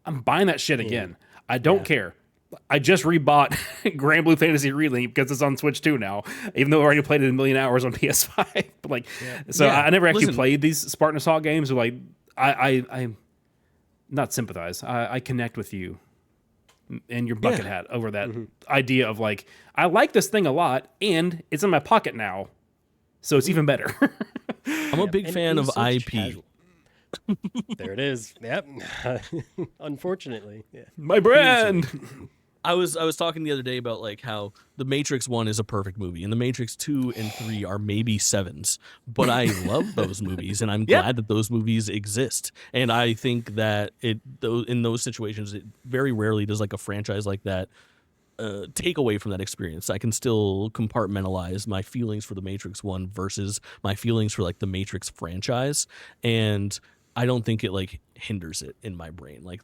I'm buying that shit again. I don't care. I just rebought Grand Blue Fantasy Relink because it's on Switch 2 now, even though I already played it a million hours on PS5. But like, I never actually played these Spartan Assault games. So like, I not sympathize. I connect with you and your bucket hat over that idea of like, I like this thing a lot, and it's in my pocket now, so it's even better. I'm a big fan of IP. Casual. There it is. Yep. Unfortunately. Yeah. My brand. I was talking the other day about like how The Matrix 1 is a perfect movie, and The Matrix 2 and 3 are maybe 7s, but I love those movies, and I'm glad that those movies exist. And I think that in those situations, it very rarely does like a franchise like that take away from that experience. I can still compartmentalize my feelings for The Matrix 1 versus my feelings for like the Matrix franchise, and I don't think it like hinders it in my brain. Like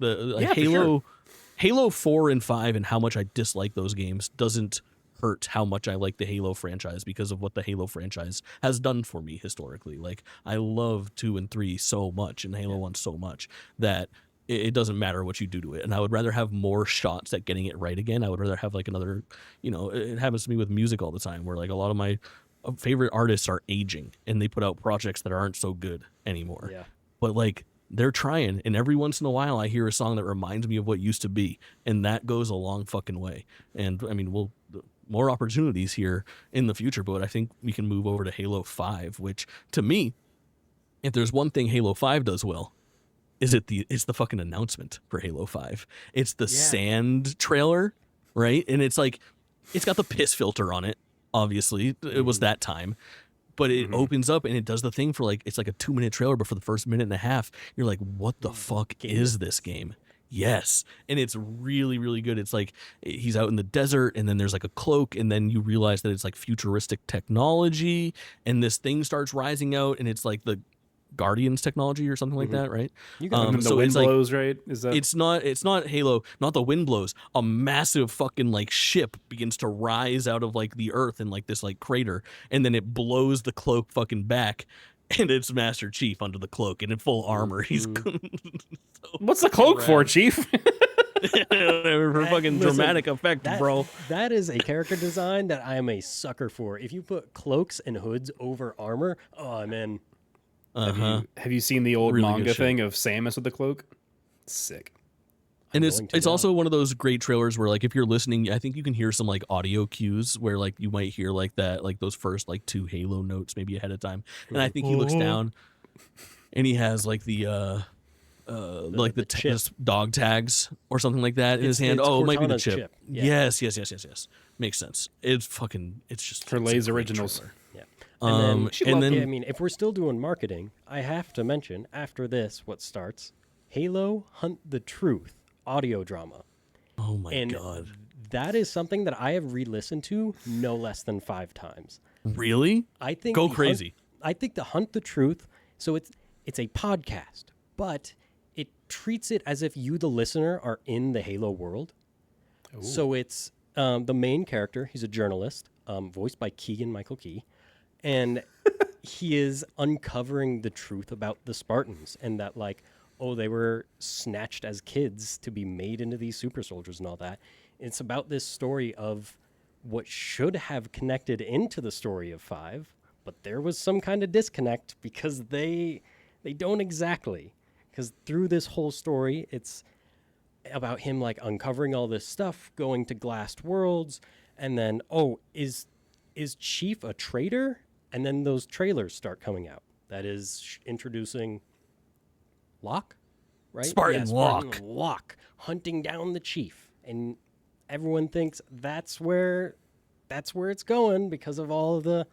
Halo 4 and 5 and how much I dislike those games doesn't hurt how much I like the Halo franchise because of what the Halo franchise has done for me historically. Like, I love 2 and 3 so much and Halo 1 so much that it doesn't matter what you do to it. And I would rather have more shots at getting it right again. I would rather have like another, it happens to me with music all the time where like a lot of my favorite artists are aging and they put out projects that aren't so good anymore. Yeah. But like, they're trying, and every once in a while I hear a song that reminds me of what used to be, and that goes a long fucking way. And I mean, more opportunities here in the future. But I think we can move over to Halo 5, which to me, if there's one thing Halo 5 does well, it's the fucking announcement for Halo 5. It's the sand trailer, right? And it's like, it's got the piss filter on it. Obviously, it was that time. But it opens up and it does the thing for like, it's like a 2-minute trailer, but for the first minute and a half, you're like, what the fuck is this game? Yes. And it's really, really good. It's like he's out in the desert and then there's like a cloak and then you realize that it's like futuristic technology and this thing starts rising out and it's like the Guardians technology or something like that, right? You got the wind blows, right? Is that it's not Halo, not the wind blows. A massive fucking like ship begins to rise out of like the earth in like this like crater, and then it blows the cloak fucking back, and it's Master Chief under the cloak and in full armor. He's so what's the cloak for, Chief? For fucking dramatic effect, bro. That is a character design that I am a sucker for. If you put cloaks and hoods over armor, oh, I'm in. Have you seen the old Really manga good thing of Samus with the cloak? Sick. And it's also one of those great trailers where like if you're listening, I think you can hear some like audio cues where like you might hear like that, like those first like 2 Halo notes maybe ahead of time. And I think he looks down and he has like the the dog tags or something like that in his hand. Oh, it might be the chip. Yeah. Yes. Makes sense. It's just for Lay's originals. Yeah. And then, I mean, if we're still doing marketing, I have to mention after this what starts Halo Hunt the Truth audio drama. Oh my god. That is something that I have re-listened to no less than 5 times. Really? I think go crazy. I think the Hunt the Truth, so it's a podcast, but it treats it as if you, the listener, are in the Halo world. Ooh. So it's the main character. He's a journalist, voiced by Keegan-Michael Key. And he is uncovering the truth about the Spartans and that, like, oh, they were snatched as kids to be made into these super soldiers and all that. It's about this story of what should have connected into the story of 5, but there was some kind of disconnect because they don't exactly. Because through this whole story, it's about him, like, uncovering all this stuff, going to glassed worlds, and then, oh, is Chief a traitor? And then those trailers start coming out. That is introducing Locke, right? Spartan Locke hunting down the Chief, and everyone thinks that's where it's going because of all of the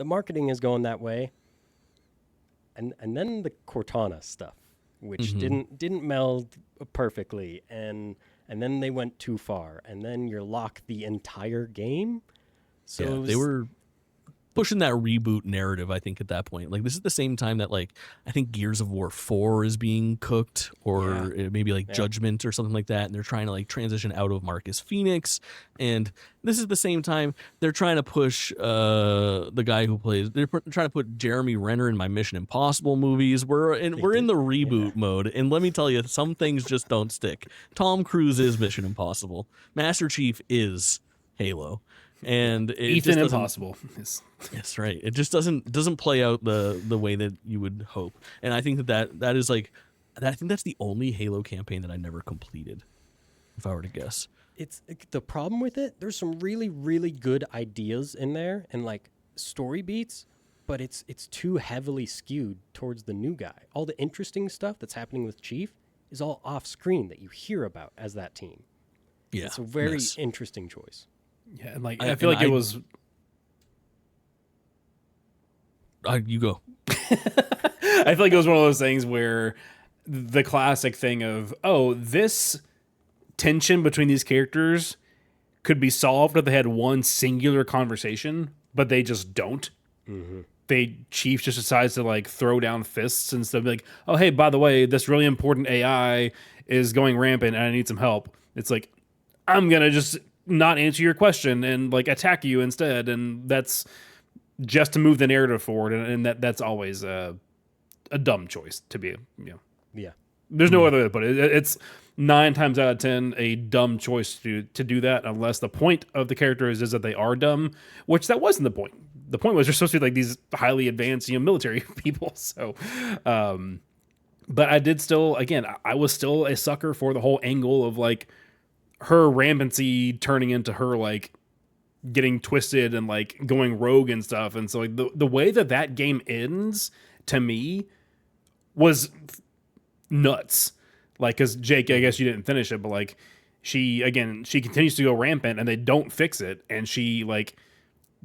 marketing is going that way. And then the Cortana stuff, which didn't meld perfectly, and then they went too far, and then you're Locke the entire game. So they were pushing that reboot narrative, I think, at that point. Like, this is the same time that, like, I think Gears of War 4 is being cooked, or maybe, like, Judgment or something like that, and they're trying to, like, transition out of Marcus Phoenix, and this is the same time they're trying to push the guy who plays... They're trying to put Jeremy Renner in my Mission Impossible movies. We're in the reboot mode, and let me tell you, some things just don't stick. Tom Cruise is Mission Impossible. Master Chief is Halo. And Ethan Impossible. That's right. It just doesn't play out the way that you would hope. And I think that is like, I think that's the only Halo campaign that I never completed, if I were to guess. It's the problem with it. There's some really, really good ideas in there and like story beats, but it's too heavily skewed towards the new guy. All the interesting stuff that's happening with Chief is all off screen that you hear about as that team. Yeah, it's a very interesting choice. Yeah, and like I feel like it was. You go. I feel like it was one of those things where the classic thing of, oh, this tension between these characters could be solved if they had one singular conversation, but they just don't. Chief just decides to like throw down fists instead of like, oh, hey, by the way, this really important AI is going rampant and I need some help. It's like, I'm going to just not answer your question and like attack you instead. And that's just to move the narrative forward. And that's always a dumb choice to be, Yeah. There's no other way to put it. It's 9 times out of 10 a dumb choice to do that, unless the point of the character is that they are dumb, which that wasn't the point. The point was they're supposed to be like these highly advanced, military people. So, but I did still, again, I was still a sucker for the whole angle of like her rampancy turning into her like getting twisted and like going rogue and stuff. And so like the way that game ends to me was nuts. Like, because Jake, I guess you didn't finish it, but like she continues to go rampant and they don't fix it, and she like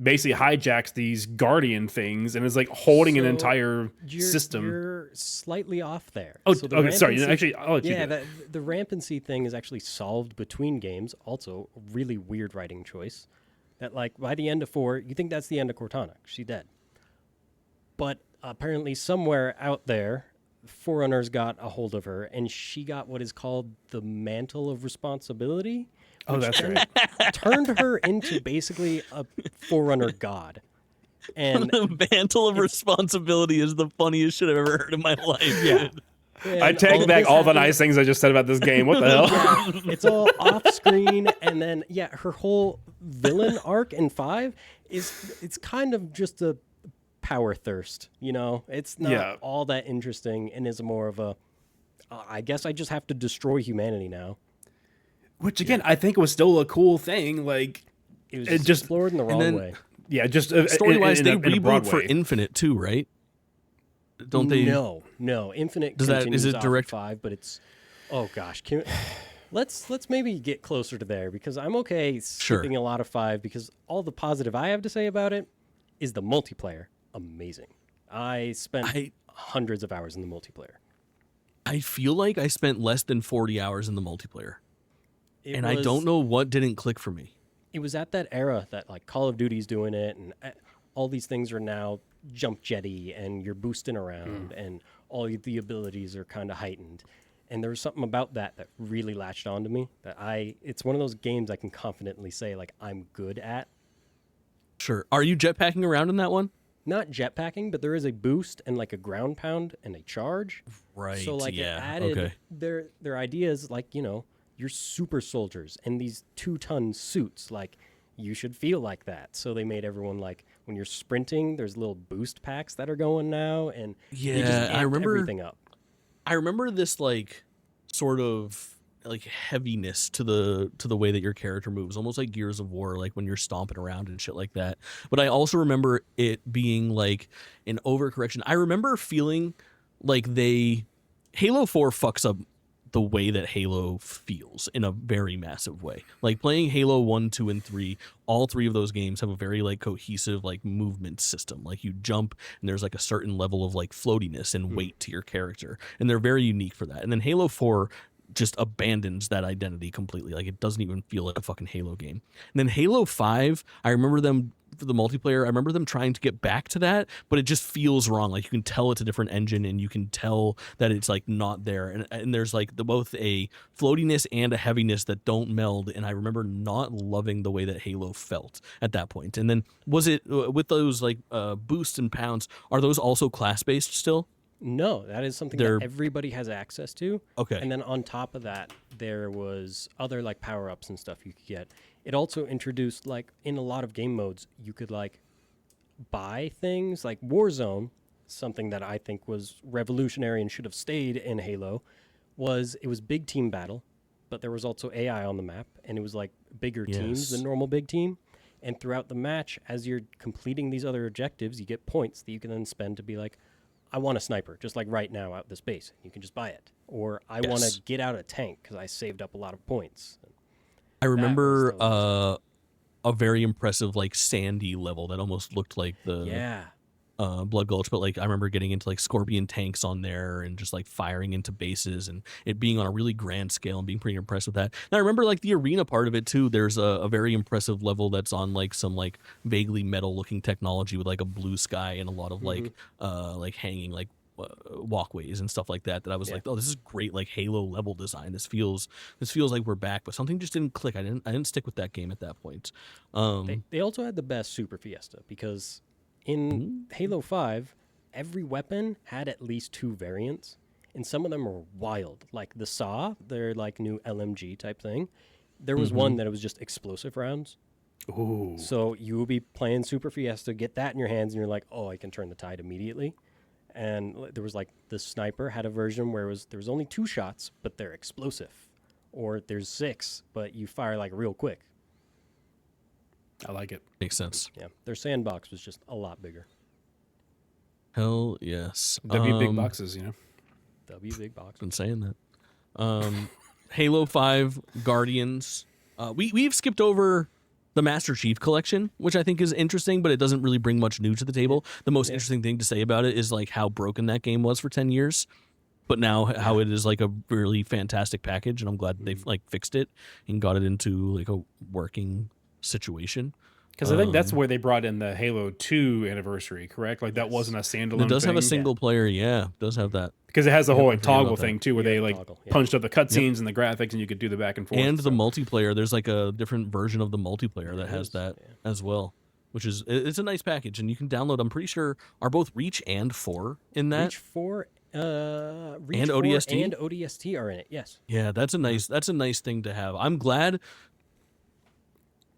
basically hijacks these guardian things and is like holding an entire system. You're slightly off there. Oh, so okay. Sorry. Actually, I'll let you do it. The rampancy thing is actually solved between games. Also, a really weird writing choice. That like by the end of 4, you think that's the end of Cortana. She's dead. But apparently somewhere out there, Forerunners got a hold of her, and she got what is called the Mantle of Responsibility. Oh, that's right. Turned her into basically a Forerunner god. And the Mantle of Responsibility is the funniest shit I've ever heard in my life. Yeah. I take back all the nice things I just said about this game. What the hell? Yeah, it's all off screen, and then her whole villain arc in 5 it's kind of just a power thirst, you know? It's not all that interesting, and is more of a I guess I just have to destroy humanity now. Which again, I think was still a cool thing. Like it was just explored in the wrong way. Yeah, just story-wise, they in a reboot for way. Infinite too, right? Don't they? No. Infinite continues is it direct 5, but it's oh gosh, let's maybe get closer to there, because I'm okay skipping a lot of 5, because all the positive I have to say about it is the multiplayer. Amazing. I spent hundreds of hours in the multiplayer. I feel like I spent less than 40 hours in the multiplayer. I don't know what didn't click for me. It was at that era that like Call of Duty's doing it, and all these things are now jump jetty, and you're boosting around, and all the abilities are kind of heightened. And there was something about that really latched onto me. It's one of those games I can confidently say like I'm good at. Sure. Are you jetpacking around in that one? Not jetpacking, but there is a boost and like a ground pound and a charge. Right. So like it added their ideas, like, you know, you're super soldiers in these 2-ton suits. Like you should feel like that. So they made everyone like when you're sprinting, there's little boost packs that are going now, and they just I remember everything up. I remember this like sort of like heaviness to the way that your character moves, almost like Gears of War, like when you're stomping around and shit like that. But I also remember it being like an overcorrection. I remember feeling like Halo 4 fucks up the way that Halo feels in a very massive way. Like playing Halo 1, 2, and 3, all 3 of those games have a very like cohesive like movement system. Like you jump and there's like a certain level of like floatiness and weight to your character, and they're very unique for that. And then Halo 4 just abandons that identity completely. Like it doesn't even feel like a fucking Halo game. And then Halo 5, I remember them for the multiplayer, I remember them trying to get back to that, but it just feels wrong. Like you can tell it's a different engine, and you can tell that it's like not there. And there's like both a floatiness and a heaviness that don't meld. And I remember not loving the way that Halo felt at that point. And then was it with those like boosts and pounds, are those also class-based still? No, that is something that everybody has access to. Okay. And then on top of that, there was other like power-ups and stuff you could get. It also introduced, like, in a lot of game modes, you could like buy things like Warzone, something that I think was revolutionary and should have stayed in Halo, it was big team battle, but there was also AI on the map, and it was like bigger teams than normal big team. And throughout the match, as you're completing these other objectives, you get points that you can then spend to be like, I want a sniper, just like right now out this base. You can just buy it. Or I want to get out a tank because I saved up a lot of points. I remember a very impressive like sandy level that almost looked like the Blood Gulch, but like I remember getting into like Scorpion tanks on there and just like firing into bases, and it being on a really grand scale and being pretty impressed with that. And I remember like the arena part of it too. There's a very impressive level that's on like some like vaguely metal looking technology with like a blue sky and a lot of like hanging like walkways and stuff like that I was like, oh, this is great, like Halo level design. This feels like we're back, but something just didn't click. I didn't stick with that game at that point. They also had the best Super Fiesta, because in Halo 5, every weapon had at least 2 variants, and some of them were wild. Like the Saw, their like new LMG type thing. There was one that it was just explosive rounds. Ooh. So you will be playing Super Fiesta, get that in your hands, and you're like, oh, I can turn the tide immediately. And there was like the sniper had a version where there was only 2 shots, but they're explosive. Or there's 6, but you fire like real quick. I like it. Makes sense. Yeah, their sandbox was just a lot bigger. Hell yes. W big boxes, you know. W big box. Been saying that. Halo 5 Guardians. We've skipped over the Master Chief Collection, which I think is interesting, but it doesn't really bring much new to the table. The most interesting thing to say about it is like how broken that game was for 10 years, but now how it is like a really fantastic package, and I'm glad they've like fixed it and got it into like a working situation. Because I think that's where they brought in the Halo 2 anniversary, correct? Like that wasn't a standalone. It does have a thing? single player, yeah. It does have that. Because it has the whole like I forgot toggle about that. thing too, where they like toggle, punched up the cutscenes and the graphics, and you could do the back and forth. And the multiplayer, there's like a different version of the multiplayer that has that as well, which is it's a nice package, and you can download. I'm pretty sure are both Reach and 4 in that. Reach 4 Reach And 4 ODST? and ODST are in it. Yes. Yeah, that's a nice thing to have. I'm glad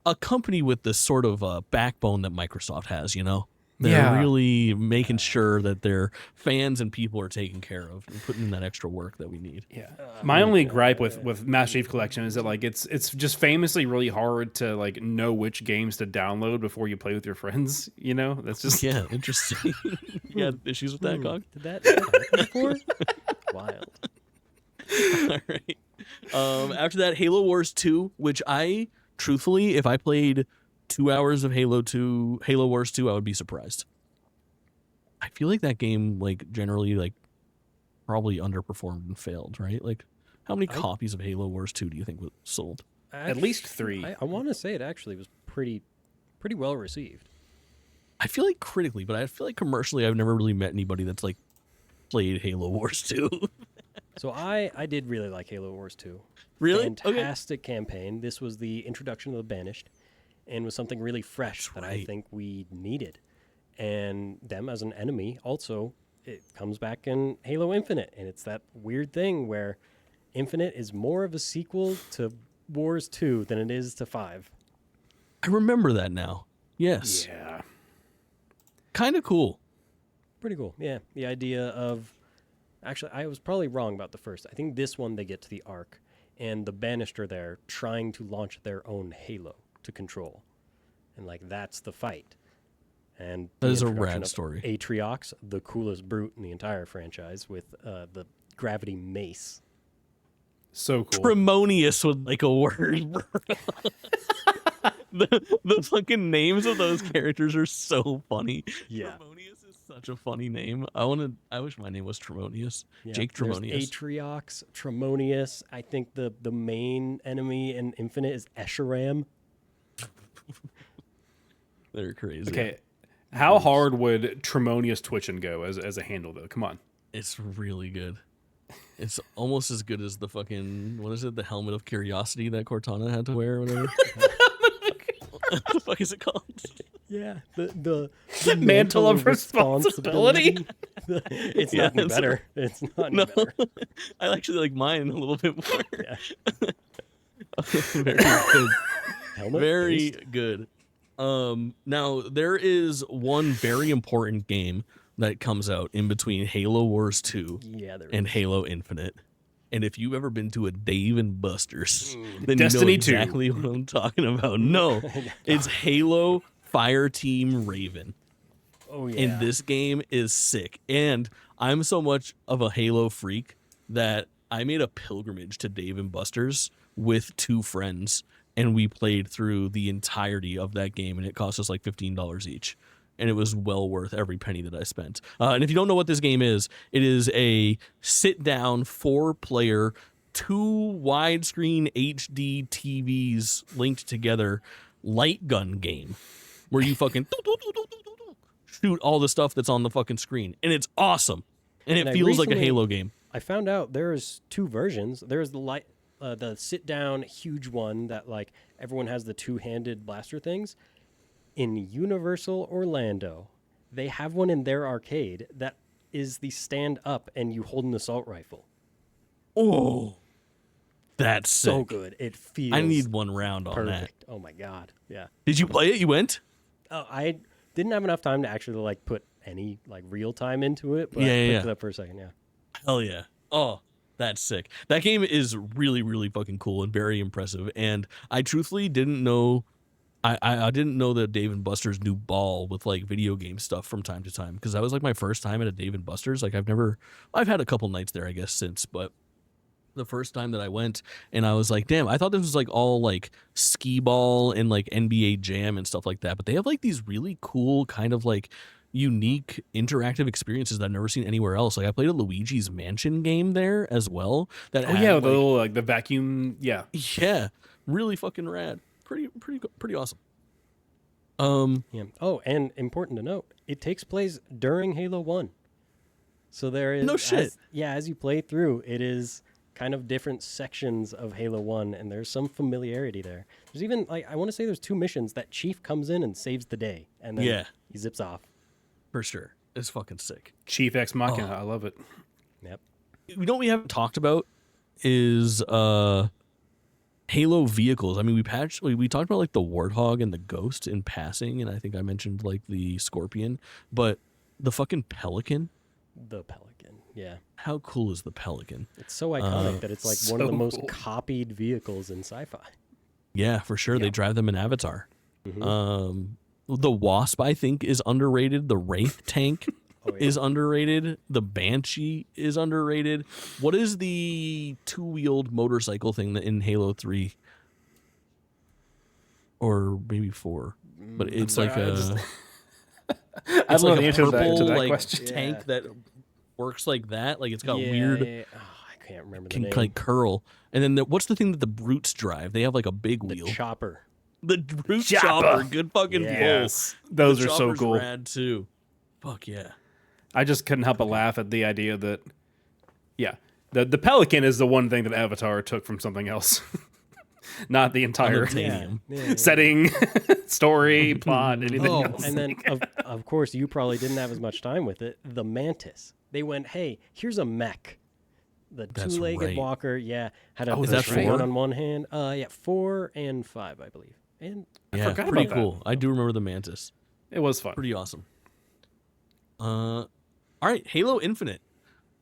a company with this sort of backbone that Microsoft has, you know, they're really making sure that their fans and people are taken care of and putting in that extra work that we need. Yeah. My only gripe with Master Chief Collection is that like it's just famously really hard to like know which games to download before you play with your friends. You know, that's just Yeah, interesting. You had issues with that, Cog? Did that happen before? Wild. All right. After that, Halo Wars 2, which I truthfully, if I played 2 hours of Halo Wars 2, I would be surprised. I feel like that game, like, generally, like, probably underperformed and failed, right? Like, how many copies of Halo Wars 2 do you think was sold? at least 3. I want to say it actually was pretty well received. I feel like critically, but I feel like commercially, I've never really met anybody that's, like, played Halo Wars 2. So I did really like Halo Wars 2. Really? Fantastic campaign. This was the introduction of the Banished and was something really fresh that I think we needed. And them as an enemy also, it comes back in Halo Infinite. And it's that weird thing where Infinite is more of a sequel to Wars 2 than it is to 5. I remember that now. Yes. Yeah. Kind of cool. Pretty cool. Yeah. The idea of... Actually, I was probably wrong about the first. I think this one they get to the Ark, and the Banished are there trying to launch their own Halo to control. And, like, that's the fight. And That the is a introduction rad of story. Atriox, the coolest brute in the entire franchise, with the gravity mace. So cool. Tremonious with like a word. the fucking names of those characters are so funny. Yeah. Tremonious is such a funny name. I wish my name was Tremonious. Yeah, Jake there's Tremonious. Atriox, Tremonious. I think the main enemy in Infinite is Escharam. They're crazy. Okay. How hard would Tremonious Twitchin go as a handle though? Come on. It's really good. It's almost as good as the fucking, what is it, the helmet of curiosity that Cortana had to wear or whatever. What the fuck is it called? Yeah, the Mantle of responsibility. It's not any better. It's not any better. I actually like mine a little bit more. Yeah. Very good. Helmet Very based? good. Now there is one very important game that comes out in between Halo Wars 2 Yeah, there and is. Halo Infinite. And if you've ever been to a Dave and Buster's, then Destiny you know 2. exactly what I'm talking about. No, it's Halo Fire Team Raven. Oh yeah. And this game is sick. And I'm so much of a Halo freak that I made a pilgrimage to Dave and Buster's with 2 friends, and we played through the entirety of that game, and it cost us like $15 each. And it was well worth every penny that I spent. And if you don't know what this game is, it is a sit-down 4-player, 2 widescreen HD TVs linked together light gun game where you fucking shoot all the stuff that's on the fucking screen. And it's awesome. And it I feels like a recently- Halo game. I found out there's 2 versions. There's the sit down huge one that like everyone has the 2-handed blaster things. In Universal Orlando, they have one in their arcade that is the stand up and you hold an assault rifle. Oh, that's So sick. good. It feels I need one round on that. perfect. Oh my god. Yeah. Did you play it? You went? Oh, I didn't have enough time to actually like put any like real time into it, but Yeah, I yeah, picked yeah. it up for a second, yeah. Hell yeah. Oh, that's sick. That game is really, really fucking cool and very impressive. And I truthfully didn't know. I didn't know that Dave and Buster's new ball with like video game stuff from time to time, because that was like my first time at a Dave and Buster's. Like I've had a couple nights there, I guess, since, but the first time that I went, and I was like, damn, I thought this was like all like skee ball and like NBA Jam and stuff like that, but they have like these really cool kind of like unique interactive experiences that I've never seen anywhere else. Like I played a Luigi's Mansion game there as well. That Oh had, yeah, like, the little like the vacuum. Yeah, yeah, really fucking rad. Pretty awesome. Yeah. Oh, and important to note, it takes place during Halo 1. So there is No shit. as you play through, it is kind of different sections of Halo 1, and there's some familiarity there. There's even like I want to say there's 2 missions that Chief comes in and saves the day, and then he zips off. For sure. It's fucking sick. Chief Ex Machina. I love it. Yep. You know what we haven't talked about is Halo vehicles. I mean, we talked about like the Warthog and the Ghost in passing, and I think I mentioned like the Scorpion, but the fucking Pelican. The Pelican. Yeah. How cool is the Pelican? It's so iconic that it's like one of the so most cool. copied vehicles in sci-fi. Yeah, for sure. They Yeah. drive them in Avatar. Mhm. The Wasp, I think, is underrated. The Wraith tank Oh, yeah. is underrated. The Banshee is underrated. What is the 2-wheeled motorcycle thing that in Halo 3? Or maybe 4. But it's sorry, like I a just- it's I don't know like the a answer to purple that like question. tank that works like that. Like it's got Yeah, weird yeah. Oh, I can't remember the can name. like curl. And then what's the thing that the brutes drive? They have like a big The wheel. chopper. The brute Chopper. chopper. Good fucking Yes. pull. Those The are so chopper's cool. Rad too. Fuck yeah. I just couldn't help but laugh at the idea that, yeah, the Pelican is the one thing that Avatar took from something else, not the entire Unobtainium. Yeah. setting, story, plot, anything Oh, else. and then of course you probably didn't have as much time with it. The Mantis. They went, hey, here's a mech. The That's two-legged right. walker, had a Oh, is that shotgun 4? on one hand. 4 and 5, I believe. And Yeah, forgot pretty about cool. I do remember the Mantis. It was fun. Pretty awesome. All right, Halo Infinite.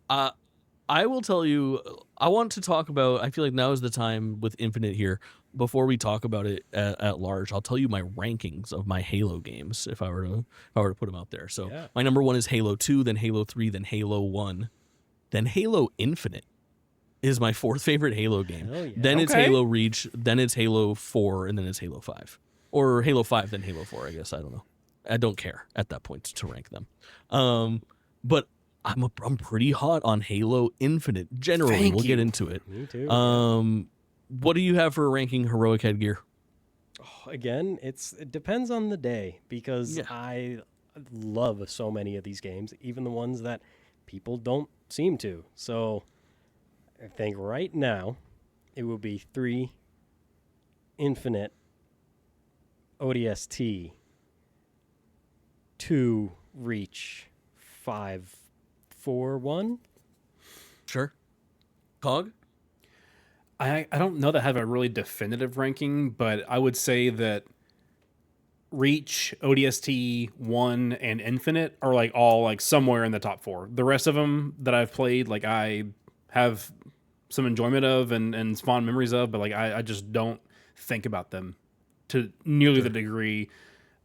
I will tell you, I want to talk about, I feel like now is the time with Infinite here. Before we talk about it at large, I'll tell you my rankings of my Halo games if I were to put them out there. So Yeah. my number 1 is Halo 2, then Halo 3, then Halo 1, then Halo Infinite is my 4th favorite Halo game. Hell yeah. Then it's Okay. Halo Reach, then it's Halo 4, and then it's Halo 5. Or Halo 5, then Halo 4, I guess. I don't know. I don't care at that point to rank them. But I'm pretty hot on Halo Infinite. Generally, Thank we'll get you. into it. me too. What do you have for ranking Heroic Headgear? Again, it depends on the day because Yeah. I love so many of these games, even the ones that people don't seem to. So I think right now it will be 3 Infinite ODST, 2 Reach, 5 4 1. Sure. Cog? I don't know that I have a really definitive ranking, but I would say that Reach, ODST, 1, and Infinite are like all like somewhere in the top 4. The rest of them that I've played, like I have some enjoyment of and fond memories of, but like I just don't think about them to nearly the degree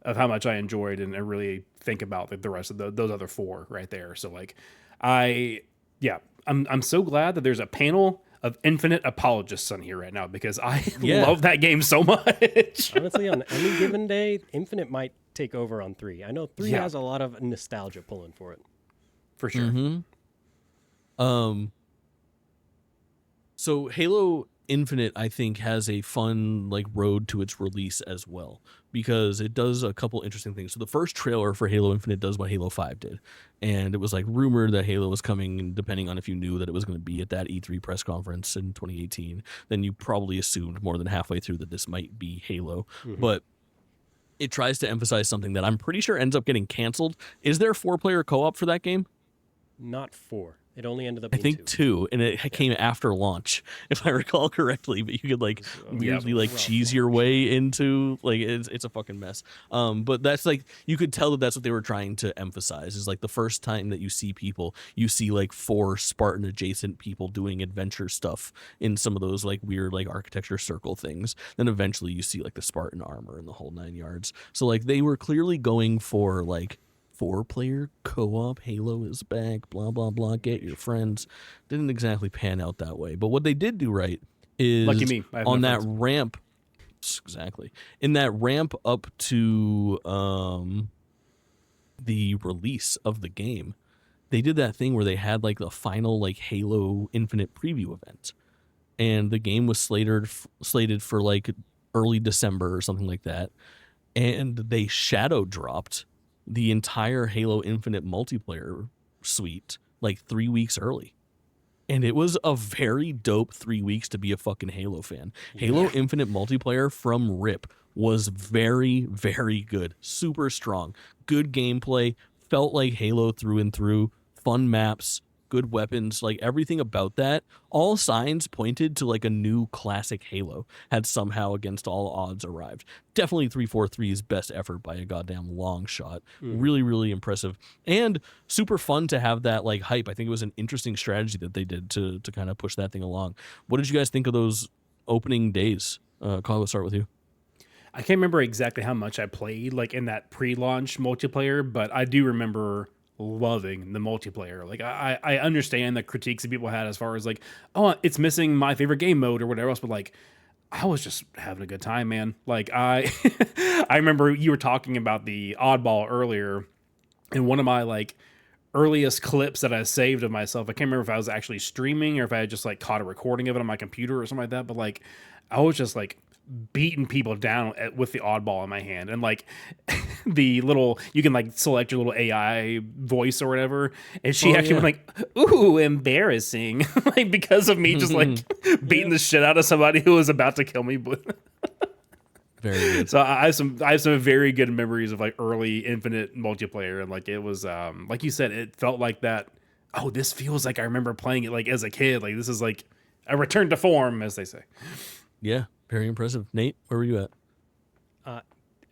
of how much I enjoyed and I really think about like the rest of those other 4 right there. So like I'm so glad that there's a panel of Infinite apologists on here right now because I Yeah. love that game so much. Honestly, on any given day, Infinite might take over on 3. I know 3 Yeah. has a lot of nostalgia pulling for it. For sure. Mm-hmm. So Halo Infinite, I think, has a fun like road to its release as well because it does a couple interesting things. So the first trailer for Halo Infinite does what Halo 5 did, and it was like rumored that Halo was coming. And depending on if you knew that it was going to be at that E3 press conference in 2018, then you probably assumed more than halfway through that this might be Halo. But it tries to emphasize something that I'm pretty sure ends up getting canceled. Is there 4-player co-op for that game? Not 4. It only ended up I being think two, and it came after launch, if I recall correctly. But you could like weirdly like cheese your way into like it's a fucking mess. But that's like you could tell that that's what they were trying to emphasize is like the first time that you see people, you see like 4 Spartan adjacent people doing adventure stuff in some of those like weird like architecture circle things. Then eventually you see like the Spartan armor and the whole 9 yards. So like they were clearly going for like 4-player co-op. Halo is back, blah blah blah, get your friends. Didn't exactly pan out that way, but what they did do right is Lucky me. I have on no that friends. ramp, exactly in that ramp up to the release of the game, they did that thing where they had like the final like Halo Infinite preview event, and the game was slated for like early December or something like that, and they shadow dropped the entire Halo Infinite multiplayer suite like 3 weeks early. And it was a very dope 3 weeks to be a fucking Halo fan. Halo Infinite multiplayer from RIP was very, very good. Super strong. Good gameplay. Felt like Halo through and through. Fun maps. Good weapons. Like everything about that. All signs pointed to like a new classic Halo had somehow against all odds arrived. Definitely 343's best effort by a goddamn long shot. Really, really impressive. And super fun to have that like hype. I think it was an interesting strategy that they did to kind of push that thing along. What did you guys think of those opening days? Carl, let's start with you. I can't remember exactly how much I played like in that pre-launch multiplayer, but I do remember loving the multiplayer. Like I understand the critiques that people had as far as like, oh, it's missing my favorite game mode or whatever else, but like I was just having a good time, man. Like I I remember you were talking about the oddball earlier, and one of my like earliest clips that I saved of myself, I can't remember if I was actually streaming or if I had just like caught a recording of it on my computer or something like that, but like I was just like beating people down with the oddball in my hand, and like the little you can like select your little AI voice or whatever, and she actually went like, ooh, embarrassing, like because of me just like beating the shit out of somebody who was about to kill me. Very good. So I have some very good memories of like early Infinite multiplayer, and like it was like you said, it felt like that. Oh, this feels like I remember playing it like as a kid. Like this is like a return to form, as they say. Yeah, very impressive. Nate, where were you at?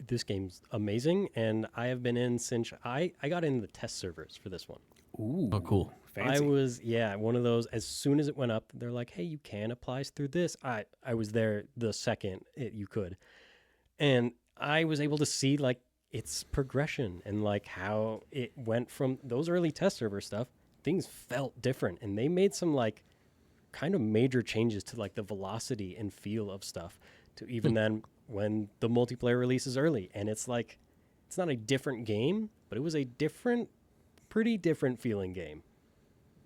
This game's amazing, and I have been in since I got in the test servers for this one. Ooh, Oh, cool. fancy. I was one of those. As soon as it went up, they're like, "Hey, you can apply through this." I was there the second you could, and I was able to see like its progression and like how it went from those early test server stuff. Things felt different, and they made some like kind of major changes to like the velocity and feel of stuff. To even then, when the multiplayer releases early, and it's like it's not a different game, but it was a pretty different feeling game.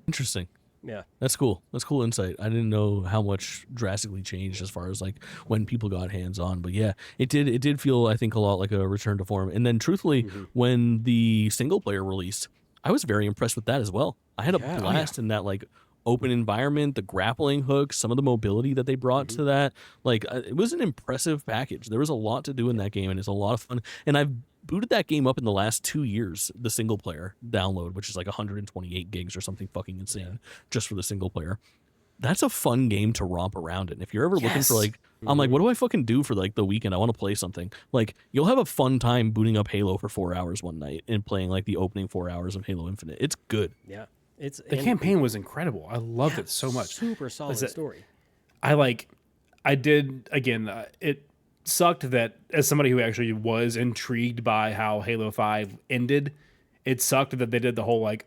Interesting. Yeah. That's cool. That's cool insight. I didn't know how much drastically changed as far as like when people got hands on, but yeah, it did feel, I think, a lot like a return to form. And then truthfully, when the single player released, I was very impressed with that as well. I had a blast in that like open environment, the grappling hooks, some of the mobility that they brought to that. Like it was an impressive package. There was a lot to do in that game, and it's a lot of fun. And I've booted that game up in the last 2 years, the single player download, which is like 128 gigs or something fucking insane just for the single player. That's a fun game to romp around in. If you're ever looking for like, I'm like, what do I fucking do for like the weekend? I want to play something. Like you'll have a fun time booting up Halo for 4 hours one night and playing like the opening 4 hours of Halo Infinite. It's good. Yeah. The campaign was incredible. I loved it so much. Super solid story. I did again. It sucked that as somebody who actually was intrigued by how Halo 5 ended, it sucked that they did the whole like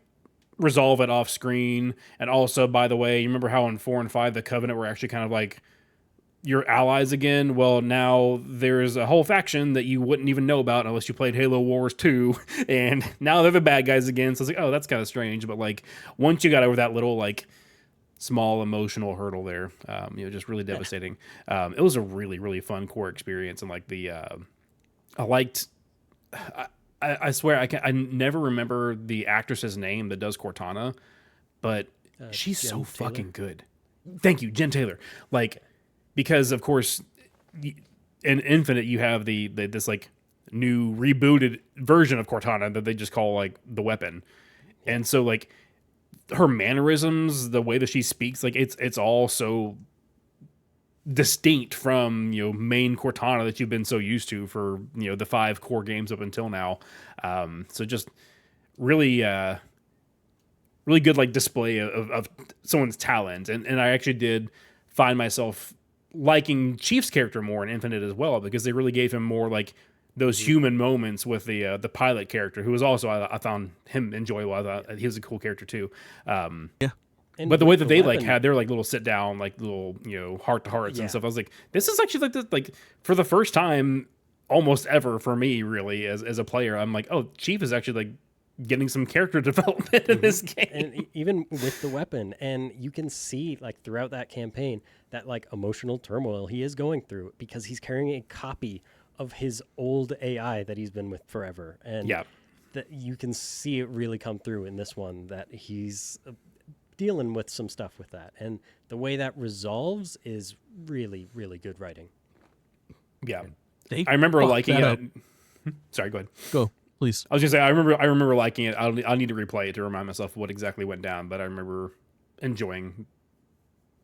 resolve it off screen. And also, by the way, you remember how in 4 and 5 the Covenant were actually kind of like your allies again? Well, now there's a whole faction that you wouldn't even know about unless you played Halo Wars 2, and now they're the bad guys again. So it's like, oh, that's kind of strange. But like once you got over that little like small emotional hurdle there, just really devastating. It was a really, really fun core experience, and like the I liked. I swear I never remember the actress's name that does Cortana, but she's Jen so Taylor? fucking good. Thank you, Jen Taylor. Like, because of course, in Infinite you have this like new rebooted version of Cortana that they just call like the weapon, and so like her mannerisms, the way that she speaks, like it's all so distinct from main Cortana that you've been so used to for the 5 core games up until now. So just really really good like display of someone's talent, and I actually did find myself liking Chief's character more in Infinite as well, because they really gave him more like those human moments with the pilot character, who was also I found him enjoyable. I thought he was a cool character too. Yeah. And But the way with that they like weapon- had their like little sit down, like little heart to hearts Yeah. and stuff, I was like, this is actually like this, like for the first time almost ever for me, really, as a player. I'm like, oh, Chief is actually like getting some character development in this game. and even with the weapon, and you can see like throughout that campaign that like emotional turmoil he is going through, because he's carrying a copy of his old AI that he's been with forever, and Yeah. that you can see it really come through in this one, that he's dealing with some stuff with that, and the way that resolves is really, really good writing. Yeah. They I remember fucked liking that it. up. Sorry, go ahead. Go, please. I was gonna say I remember liking it. I'll need to replay it to remind myself what exactly went down, but I remember enjoying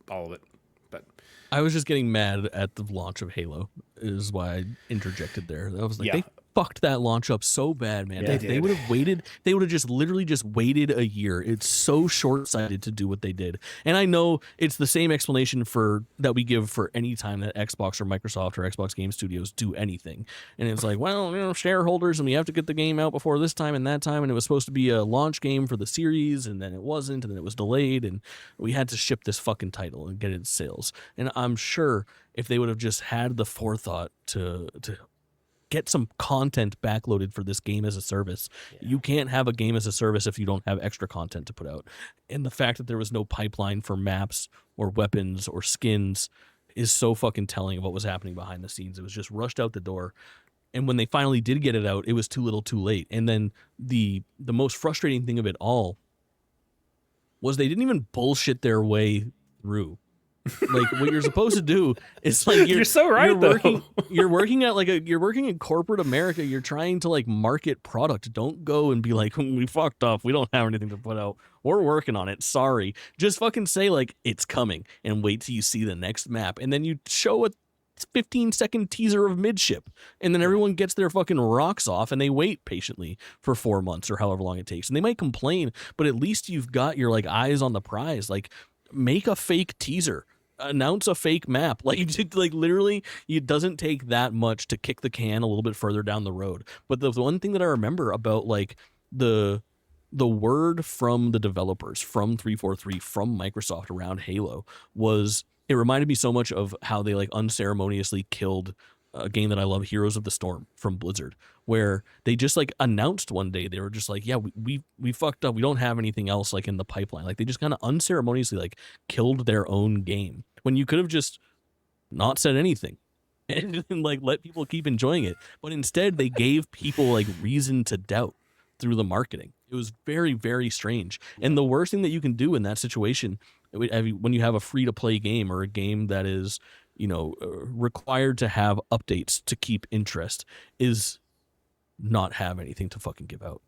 all of it. But I was just getting mad at the launch of Halo, is why I interjected there. I was like, Yeah. they fucked that launch up so bad, man. Yeah. They would have waited. They would have just literally just waited a year. It's so short-sighted to do what they did. And I know it's the same explanation for that we give for any time that Xbox or Microsoft or Xbox Game Studios do anything. And it's like, well, shareholders, and we have to get the game out before this time and that time, and it was supposed to be a launch game for the series, and then it wasn't, and then it was delayed, and we had to ship this fucking title and get it in sales. And I'm sure if they would have just had the forethought to get some content backloaded for this game as a service. You can't have a game as a service if you don't have extra content to put out. And the fact that there was no pipeline for maps or weapons or skins is so fucking telling of what was happening behind the scenes. It was just rushed out the door. And when they finally did get it out, it was too little too late. And then the most frustrating thing of it all was they didn't even bullshit their way through. Like, what you're supposed to do is like you're so right, you're working in corporate America. You're trying to like market product. Don't go and be like, we fucked up, we don't have anything to put out, we're working on it, sorry. Just fucking say like it's coming and wait till you see the next map, and then you show a 15-second teaser of midship, and then everyone gets their fucking rocks off and they wait patiently for 4 months or however long it takes, and they might complain, but at least you've got your like eyes on the prize. Like, make a fake teaser, announce a fake map. Like literally, it doesn't take that much to kick the can a little bit further down the road. But the one thing that I remember about like the word from the developers, from 343, from Microsoft around Halo, was it reminded me so much of how they like unceremoniously killed a game that I love, Heroes of the Storm from Blizzard, where they just like announced one day, they were just like, yeah, we fucked up, we don't have anything else like in the pipeline. Like, they just kind of unceremoniously like killed their own game, when you could have just not said anything and like let people keep enjoying it. But instead they gave people like reason to doubt through the marketing. It was very, very strange. And the worst thing that you can do in that situation, when you have a free to play game or a game that is, required to have updates to keep interest, is not have anything to fucking give out.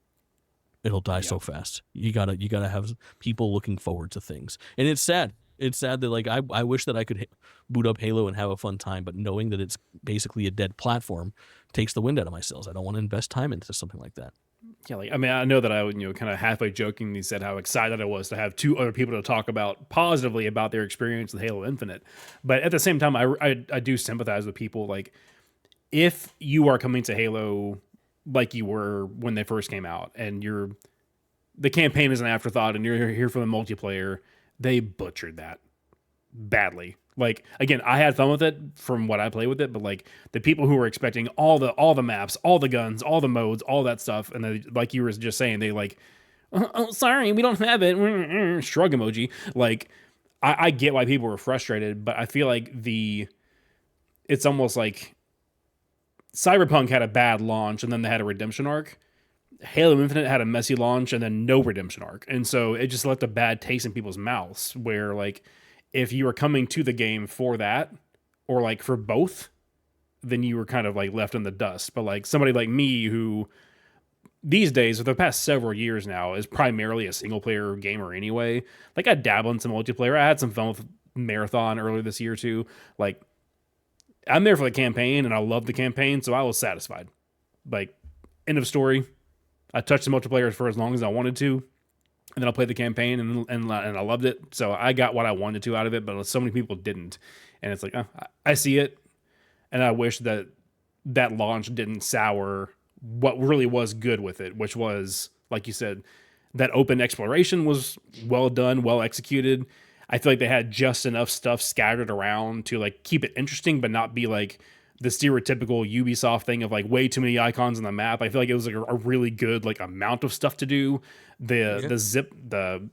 It'll die so fast. You gotta have people looking forward to things. And it's sad. It's sad that like I wish that I could boot up Halo and have a fun time, but knowing that it's basically a dead platform takes the wind out of my sails. I don't want to invest time into something like that. Yeah, like, I mean, I know that I would, kind of halfway jokingly said how excited I was to have 2 other people to talk about positively about their experience with Halo Infinite. But at the same time, I do sympathize with people. Like, if you are coming to Halo like you were when they first came out, and the campaign is an afterthought, and you're here for the multiplayer, they butchered that badly. Like, again, I had fun with it from what I played with it, but like the people who were expecting all the maps, all the guns, all the modes, all that stuff, and they, like you were just saying, they like, oh, sorry, we don't have it, shrug emoji. Like, I get why people were frustrated, but I feel like it's almost like Cyberpunk had a bad launch and then they had a redemption arc. Halo Infinite had a messy launch and then no redemption arc. And so it just left a bad taste in people's mouths, where like, if you were coming to the game for that, or like for both, then you were kind of like left in the dust. But like somebody like me who these days, for the past several years now, is primarily a single player gamer anyway. Like, I dabble in some multiplayer. I had some fun with Marathon earlier this year too. Like, I'm there for the campaign, and I love the campaign, so I was satisfied. Like, end of story. I touched the multiplayer for as long as I wanted to, and then I played the campaign, and I loved it. So I got what I wanted to out of it, but so many people didn't. And it's like, I see it, and I wish that launch didn't sour what really was good with it, which was, like you said, that open exploration was well done, well executed. I feel like they had just enough stuff scattered around to like keep it interesting, but not be like the stereotypical Ubisoft thing of like way too many icons on the map. I feel like it was like a really good like amount of stuff to do. The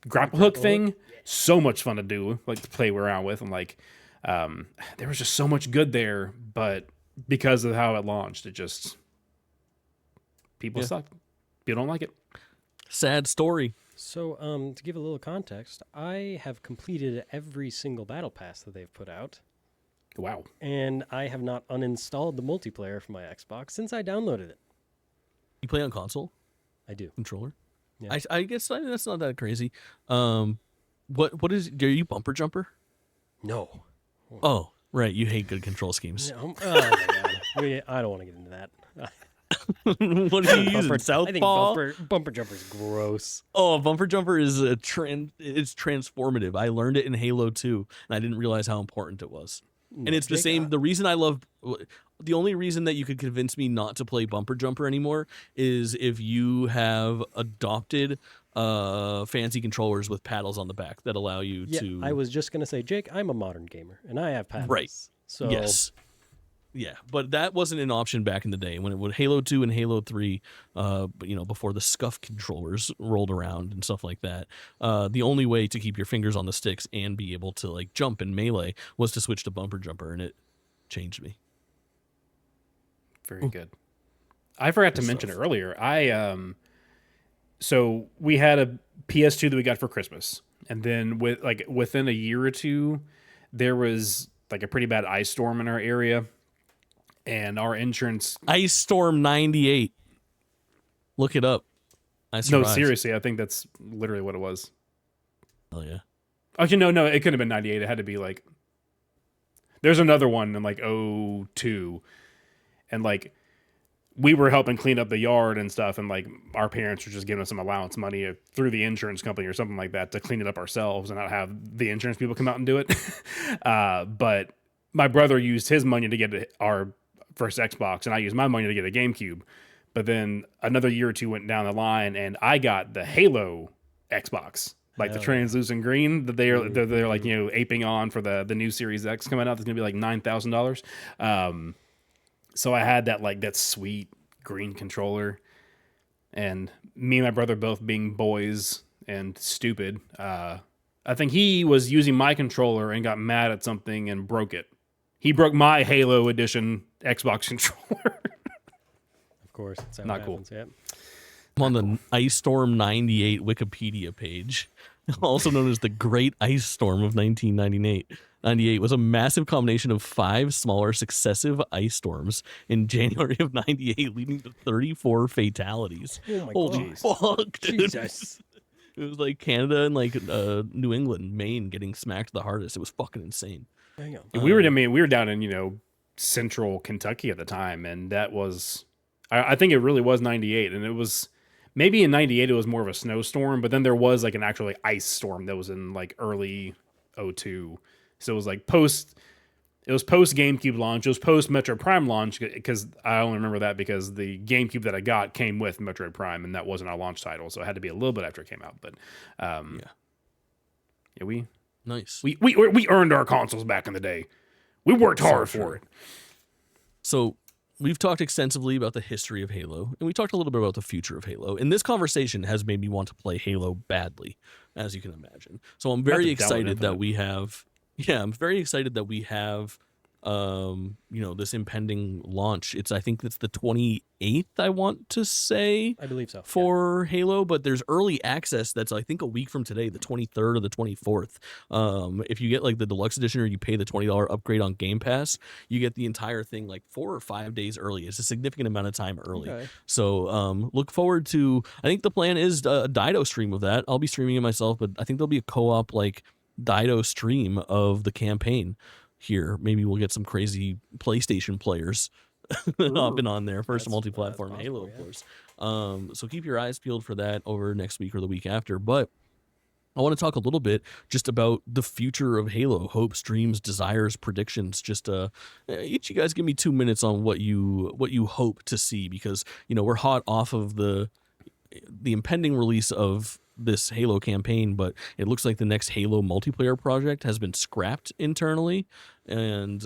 grapple hook thing, so much fun to do, like to play around with, and like there was just so much good there, but because of how it launched, it just people sucked. People don't like it. Sad story. So, to give a little context, I have completed every single battle pass that they've put out. Wow. And I have not uninstalled the multiplayer for my Xbox since I downloaded it. You play on console? I do. Controller? Yeah. I guess that's not that crazy. What is, are you bumper jumper? No. Oh, right. You hate good control schemes. No. Oh, my God. I don't want to get into that. What are you using? Southpaw? I think bumper jumper's gross. Oh, bumper jumper is it's transformative. I learned it in Halo 2, and I didn't realize how important it was. And it's the same. The reason the only reason that you could convince me not to play bumper jumper anymore is if you have adopted fancy controllers with paddles on the back that allow you to. I was just gonna say, Jake, I'm a modern gamer, and I have paddles. Right. So yes. Yeah, but that wasn't an option back in the day when it was Halo 2 and Halo 3, before the scuff controllers rolled around and stuff like that. The only way to keep your fingers on the sticks and be able to like jump in melee was to switch to bumper jumper, and it changed me. Very good. I forgot to mention earlier. So we had a PS2 that we got for Christmas, and then within a year or two, there was like a pretty bad ice storm in our area. And our insurance... Ice Storm 98. Look it up. No, seriously, I think that's literally what it was. Oh, yeah. Actually, no, it couldn't have been 98. It had to be like... There's another one in like 02. And like, we were helping clean up the yard and stuff, and like, our parents were just giving us some allowance money through the insurance company or something like that to clean it up ourselves and not have the insurance people come out and do it. But my brother used his money to get our first Xbox, and I used my money to get a GameCube. But then another year or two went down the line, and I got the Halo Xbox, like the translucent green that they're like aping on for the new Series X coming out. That's gonna be like $9,000. So I had that sweet green controller, and me and my brother both being boys and stupid. I think he was using my controller and got mad at something and broke it. He broke my Halo Edition Xbox controller. Of course, that's how not it cool. happens, yeah. I'm on the Ice Storm 98 Wikipedia page, also known as the Great Ice Storm of 1998. 98 was a massive combination of 5 smaller successive ice storms in January of 98, leading to 34 fatalities. Oh my Holy God. fuck, dude. Jesus. It was like Canada and like New England, Maine getting smacked the hardest. It was fucking insane. Hang on. We were down in central Kentucky at the time, and that was I think it really was 98, and it was maybe in 98 it was more of a snowstorm, but then there was like an actual ice storm that was in like early 02. So it was like post GameCube launch. It was post Metroid Prime launch, because I only remember that because the GameCube that I got came with Metroid Prime, and that wasn't our launch title, so it had to be a little bit after it came out. But we earned our consoles back in the day. We worked hard for it. So we've talked extensively about the history of Halo, and we talked a little bit about the future of Halo. And this conversation has made me want to play Halo badly, as you can imagine. So I'm very excited that we have. Yeah, I'm very excited that we have this impending launch. I think it's the 28th, I want to say, I believe so. for Halo, but there's early access that's I think a week from today, the 23rd or the 24th. If you get like the deluxe edition or you pay the $20 upgrade on Game Pass, you get the entire thing like 4 or 5 days early. It's a significant amount of time early. Okay. So look forward to, I think the plan is a Dido stream of that. I'll be streaming it myself, but I think there'll be a co-op like Dido stream of the campaign here. Maybe we'll get some crazy PlayStation players hopping on there. First That's multi-platform possible, Halo, yeah. of course. So keep your eyes peeled for that over next week or the week after. But I want to talk a little bit just about the future of Halo, hopes, dreams, desires, predictions. Just each you guys give me 2 minutes on what you hope to see, because we're hot off of the impending release of this Halo campaign, but it looks like the next Halo multiplayer project has been scrapped internally, and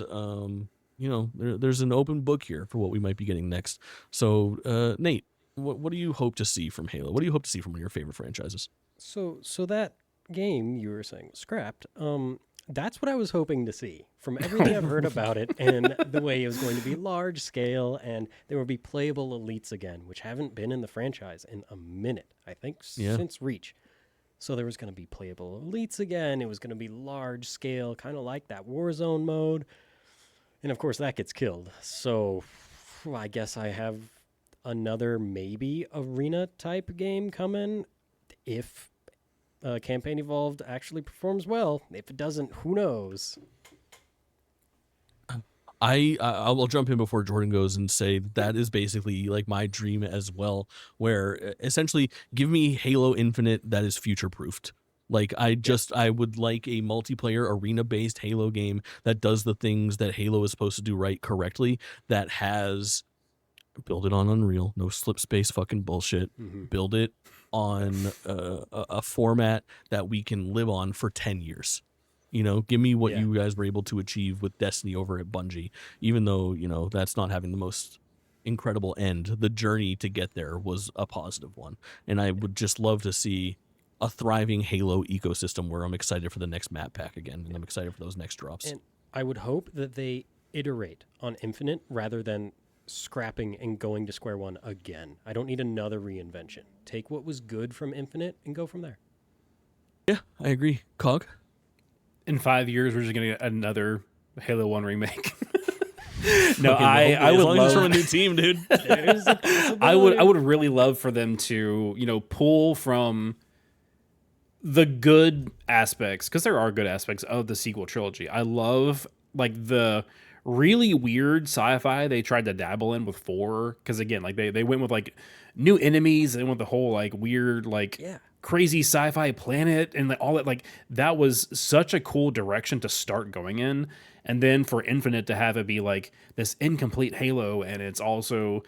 there's an open book here for what we might be getting next. So Nate, what do you hope to see from Halo? What do you hope to see from one of your favorite franchises? So that game you were saying was scrapped. That's what I was hoping to see from everything I've heard about it, and the way it was going to be large scale, and there would be playable elites again, which haven't been in the franchise in a minute, I think, since Reach. So there was going to be playable elites again. It was going to be large scale, kind of like that Warzone mode. And of course, that gets killed. So I guess I have another maybe arena type game coming if Campaign Evolved actually performs well. If it doesn't, who knows? I'll jump in before Jordan goes and say that is basically like my dream as well, where essentially give me Halo Infinite that is future proofed. Like I would like a multiplayer arena based Halo game that does the things that Halo is supposed to do right correctly, that has build it on Unreal, no slip space fucking bullshit. Build it on a format that we can live on for 10 years. Give me what you guys were able to achieve with Destiny over at Bungie, even though, that's not having the most incredible end. The journey to get there was a positive one. And I would just love to see a thriving Halo ecosystem where I'm excited for the next map pack again, and I'm excited for those next drops. And I would hope that they iterate on Infinite rather than scrapping and going to square one again. I don't need another reinvention. Take what was good from Infinite and go from there. Yeah, I agree. Cog? In 5 years, we're just going to get another Halo 1 remake. No, I would love from a new team, dude. I would really love for them to, pull from the good aspects, because there are good aspects of the sequel trilogy. I love like the really weird sci-fi they tried to dabble in with 4, because again, like they went with like new enemies and with the whole like weird crazy sci-fi planet and all that. Like that was such a cool direction to start going in, and then for Infinite to have it be like this incomplete Halo, and it's also,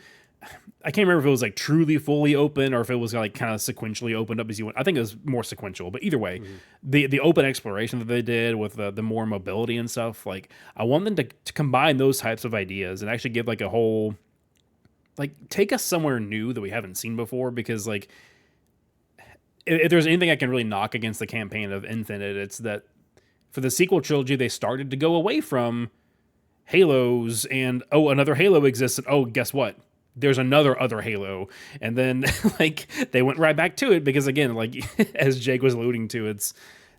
I can't remember if it was like truly fully open or if it was like kind of sequentially opened up as you went. I think it was more sequential, but either way, the open exploration that they did with the more mobility and stuff, like I want them to combine those types of ideas and actually give like a whole, like take us somewhere new that we haven't seen before. Because like if there's anything I can really knock against the campaign of Infinite, it's that for the sequel trilogy, they started to go away from Halos and, oh, another Halo exists, and oh, guess what? There's another other Halo. And then like they went right back to it because again, like as Jake was alluding to,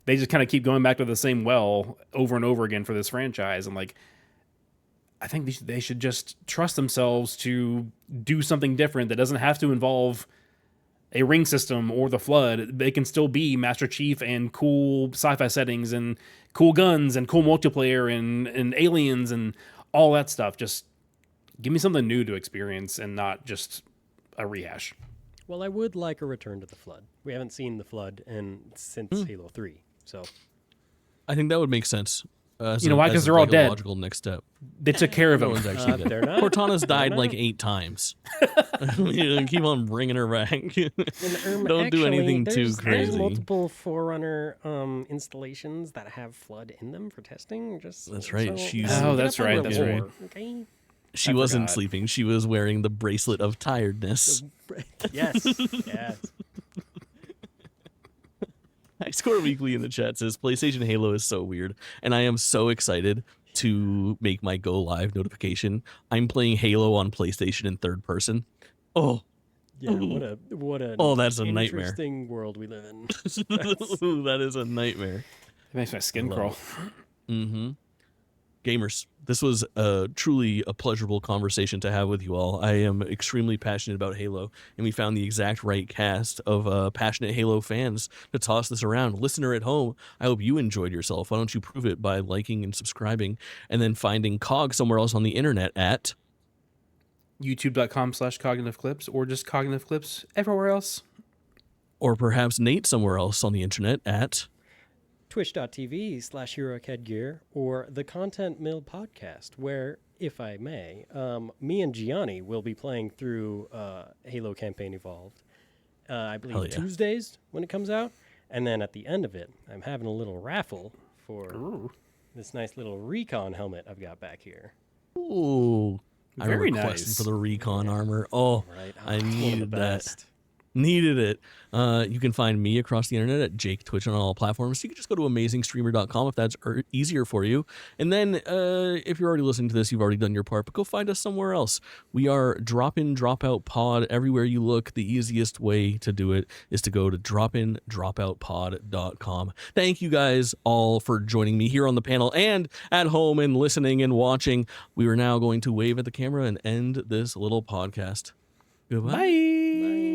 they just kind of keep going back to the same well over and over again for this franchise. And like, I think they should just trust themselves to do something different that doesn't have to involve a ring system or the Flood. They can still be Master Chief and cool sci-fi settings and cool guns and cool multiplayer and aliens and all that stuff. Just give me something new to experience and not just a rehash. Well, I would like a return to the Flood. We haven't seen the Flood since Halo 3, so I think that would make sense. You know why? Because they're all dead. Logical next step. They took care of No him. one's actually dead. they're not. Cortana's died like 8 times. Keep on bringing her back. Don't do anything too crazy. There's multiple Forerunner installations that have Flood in them for testing. That's right. That's right. Okay. She wasn't sleeping. She was wearing the bracelet of tiredness. Yes. Yes. High Score Weekly in the chat says PlayStation Halo is so weird, and I am so excited to make my go live notification. I'm playing Halo on PlayStation in third person. Oh, Yeah, what a Oh, that's a nightmare. interesting world we live in. Ooh, that is a nightmare. It makes my skin Love crawl. Mm-hmm. Gamers, this was truly a pleasurable conversation to have with you all. I am extremely passionate about Halo, and we found the exact right cast of passionate Halo fans to toss this around. Listener at home, I hope you enjoyed yourself. Why don't you prove it by liking and subscribing, and then finding Cog somewhere else on the internet at YouTube.com/cognitive clips, or just cognitive clips everywhere else. or perhaps Nate somewhere else on the internet at Twitch.tv/Heroic Headgear, or the Content Mill podcast, where, if I may, me and Gianni will be playing through Halo Campaign Evolved. I Hell believe yeah. Tuesdays when it comes out. And then at the end of it, I'm having a little raffle for this nice little recon helmet I've got back here. Ooh, I'm Very requesting nice. for the recon armor. Oh, Right? I It's one of the needed that. best. Needed it. You can find me across the internet at Jake Twitch on all platforms. You can just go to amazingstreamer.com if that's easier for you. And then if you're already listening to this, you've already done your part, but go find us somewhere else. We are Drop In, Drop Out Pod everywhere you look. The easiest way to do it is to go to dropindropoutpod.com. Thank you guys all for joining me here on the panel and at home and listening and watching. We are now going to wave at the camera and end this little podcast. Goodbye. Bye.